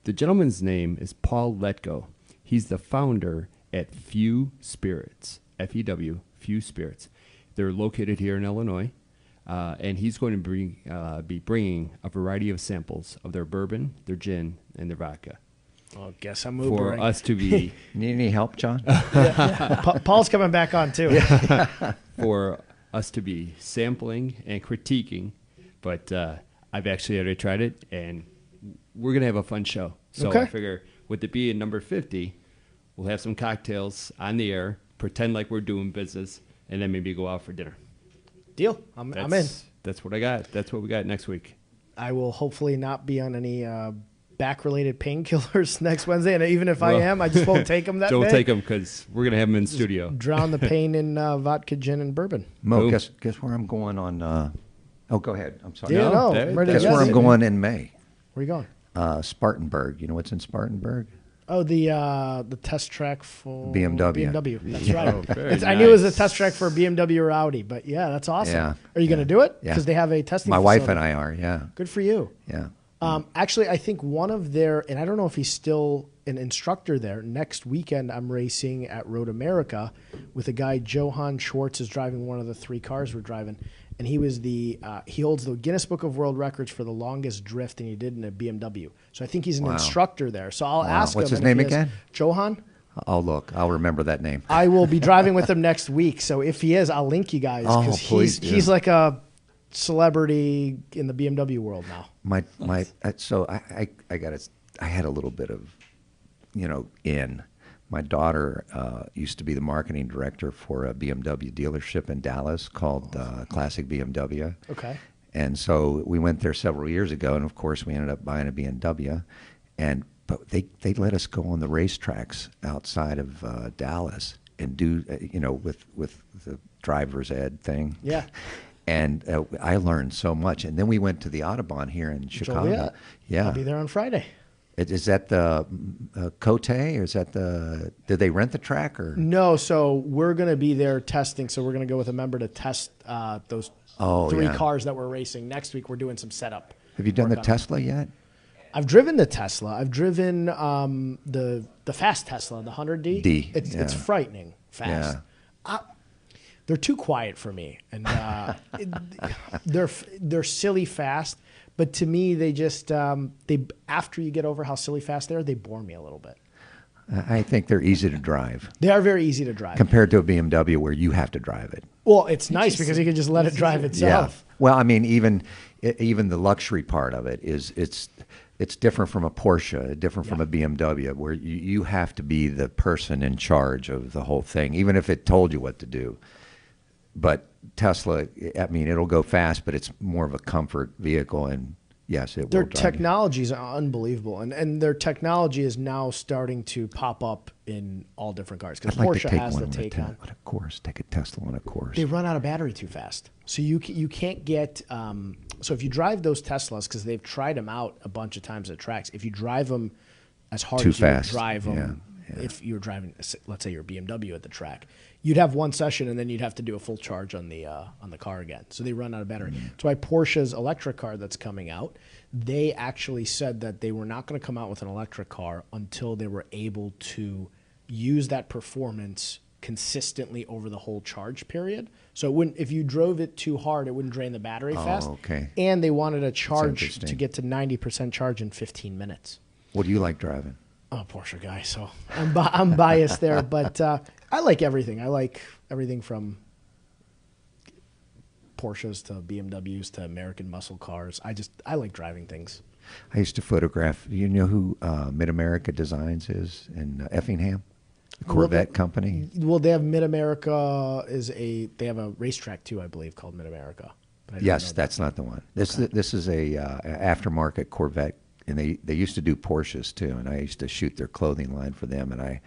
the gentleman's name is Paul Letko. He's the founder at Few Spirits, F-E-W, Few Spirits. They're located here in Illinois, and he's going to be bringing a variety of samples of their bourbon, their gin, and their vodka. Well, guess I'm For Ubering. us to be Need any help, John? Paul's coming back on, too. for us to be sampling and critiquing, but I've actually already tried it, and we're going to have a fun show. So Okay. I figure with it being number 50, we'll have some cocktails on the air, pretend like we're doing business, and then maybe go out for dinner. Deal. I'm in. That's what I got. That's what we got next week. I will hopefully not be on any back-related painkillers next Wednesday, and even if I Well, am, I just won't take them that Don't day. take them because we're going to have them in studio. Drown the pain in vodka, gin, and bourbon. Mo, Boom. guess where I'm going on. Oh, go ahead. I'm sorry. Yeah, no, there- I'm ready to Guess where I'm guess. going in May. Where are you going? Spartanburg. You know what's in Spartanburg? Oh, the test track for BMW. BMW. That's Yeah. right. Oh, very I knew it was a nice. test track for BMW or Audi, but yeah, that's awesome. Yeah. Are you going to do it? Yeah. Because they have a testing. My wife facility. and I are. Yeah. Good for you. Yeah. Actually, I think one of their, and I don't know if he's still an instructor there. Next weekend, I'm racing at Road America with a guy, Johann Schwartz, is driving one of the 3 cars we're driving, and he was he holds the Guinness Book of World Records for the longest drift, and he did in a BMW. So I think he's an Wow. instructor there. So I'll ask What's him. his and if name he is- again? Johann. I'll look. I'll remember that name. I will be driving with him next week. So if he is, I'll link you guys Oh, because please do. he's like a celebrity in the BMW world now. So I had a little bit of, my daughter used to be the marketing director for a BMW dealership in Dallas called Classic BMW. Okay. And so we went there several years ago, and of course we ended up buying a BMW, but they let us go on the racetracks outside of Dallas and do with the driver's ed thing. Yeah. And I learned so much. And then we went to the Autobahn here in Chicago. Joliet. Yeah. I'll be there on Friday. Is that the Cote, or is that the? Did they rent the track or? No, so we're going to be there testing. So we're going to go with a member to test those three yeah. cars that we're racing. Next week, we're doing some setup. Have you done the work on it. Tesla yet? I've driven the Tesla. I've driven the fast Tesla, the 100D. It's frightening fast. Yeah. They're too quiet for me, and they're silly fast. But to me, they just they after you get over how silly fast they are, they bore me a little bit. I think they're easy to drive They are very easy to drive. compared to a BMW where you have to drive it. Well, it's nice because you can just let it drive itself. Well, I mean, even the luxury part of it is it's different from a Porsche, different from a BMW, where you have to be the person in charge of the whole thing, even if it told you what to do. But Tesla, I mean, it'll go fast, but it's more of a comfort vehicle, and yes, it Their will drive you. technology is unbelievable, and their technology is now starting to pop up in all different cars because I'd like Porsche to take has one the on Taycan. a course, take a Tesla on a course. They run out of battery too fast, so you can't get. So if you drive those Teslas, because they've tried them out a bunch of times at tracks, if you drive them as hard Too as you would fast. drive them, Yeah. if you're driving, let's say your BMW at the track, you'd have one session and then you'd have to do a full charge on the car again. So they run out of battery. That's why Porsche's electric car that's coming out, they actually said that they were not going to come out with an electric car until they were able to use that performance consistently over the whole charge period. So it wouldn't, if you drove it too hard, it wouldn't drain the battery fast. Okay. And they wanted a charge interesting. to get to 90% charge in 15 minutes. What do you like driving? I'm a Porsche guy, so I'm biased there, but I like everything. I like everything from Porsches to BMWs to American muscle cars. I like driving things. I used to photograph. You know who Mid America Designs is in Effingham, the Corvette company. Well, they have Mid America they have a racetrack too, I believe, called Mid America. Yes, that's not the one. This is a aftermarket Corvette, and they used to do Porsches too, and I used to shoot their clothing line for them, and I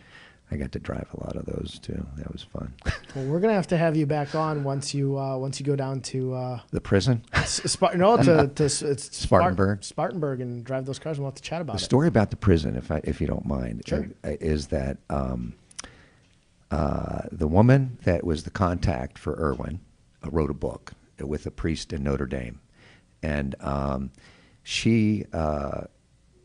got to drive a lot of those too. That was fun. Well, we're gonna have to have you back on once you go down to The prison. it's Spartanburg. Spartanburg, and drive those cars. And we'll have to chat about The it. story about the prison, if you don't mind, Sure. is that the woman that was the contact for Irwin wrote a book with a priest in Notre Dame, and she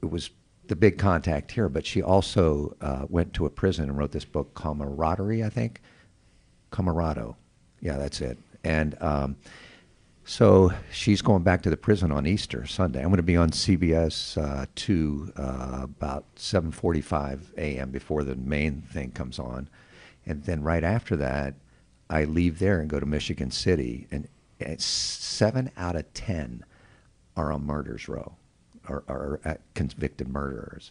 was the big contact here, but she also went to a prison and wrote this book, Camaraderie, I think. Camarado. Yeah, that's it. And so she's going back to the prison on Easter Sunday. I'm going to be on CBS 2 about 7:45 a.m. before the main thing comes on. And then right after that, I leave there and go to Michigan City. And 7 out of 10 are on murder's row. Are convicted murderers.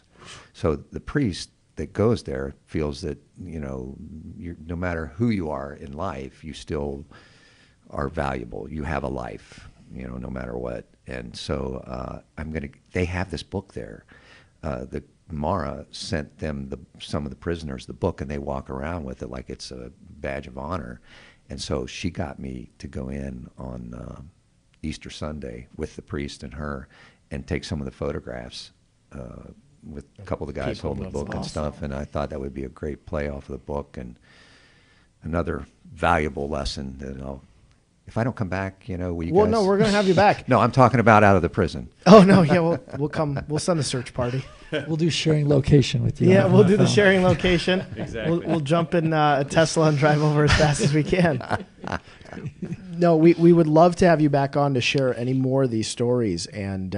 So the priest that goes there feels that, no matter who you are in life, you still are valuable. You have a life, no matter what. And so they have this book there. The Mara sent them some of the prisoners the book, and they walk around with it like it's a badge of honor. And so she got me to go in on Easter Sunday with the priest and her, and take some of the photographs with a couple of the guys holding the book and stuff. And I thought that would be a great play off of the book and another valuable lesson that if I don't come back, will you guys? Well, no, we're going to have you back. No, I'm talking about out of the prison. Oh, no, yeah, we'll come. We'll send a search party. We'll do sharing location with you. Yeah, we'll do the sharing location. Exactly. We'll jump in a Tesla and drive over as fast as we can. No, we would love to have you back on to share any more of these stories, and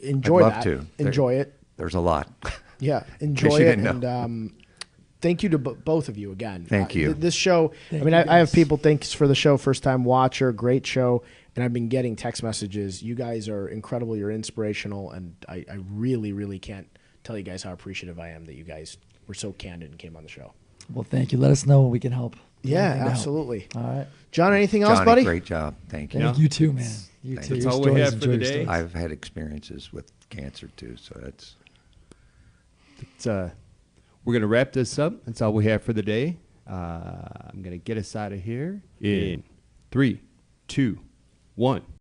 enjoy I'd love that. to. Enjoy it. There's a lot. Yeah, In enjoy case you it, didn't know. and thank you to both of you again. Thank you. This show. Thank I mean, you, I have guys. people thanks for the show, first time watcher, great show, and I've been getting text messages. You guys are incredible. You're inspirational, and I really, really can't tell you guys how appreciative I am that you guys were so candid and came on the show. Well, thank you. Let us know when we can help. Yeah, Anything to help. absolutely. All right. John, anything else, Johnny, buddy? great job. Thank you. Thank you too, man. You Thank too. you. Your That's all we stories, have for enjoy the your day. stories. I've had experiences with cancer too, so that's. We're going to wrap this up. That's all we have for the day. I'm going to get us out of here in 3, 2, 1.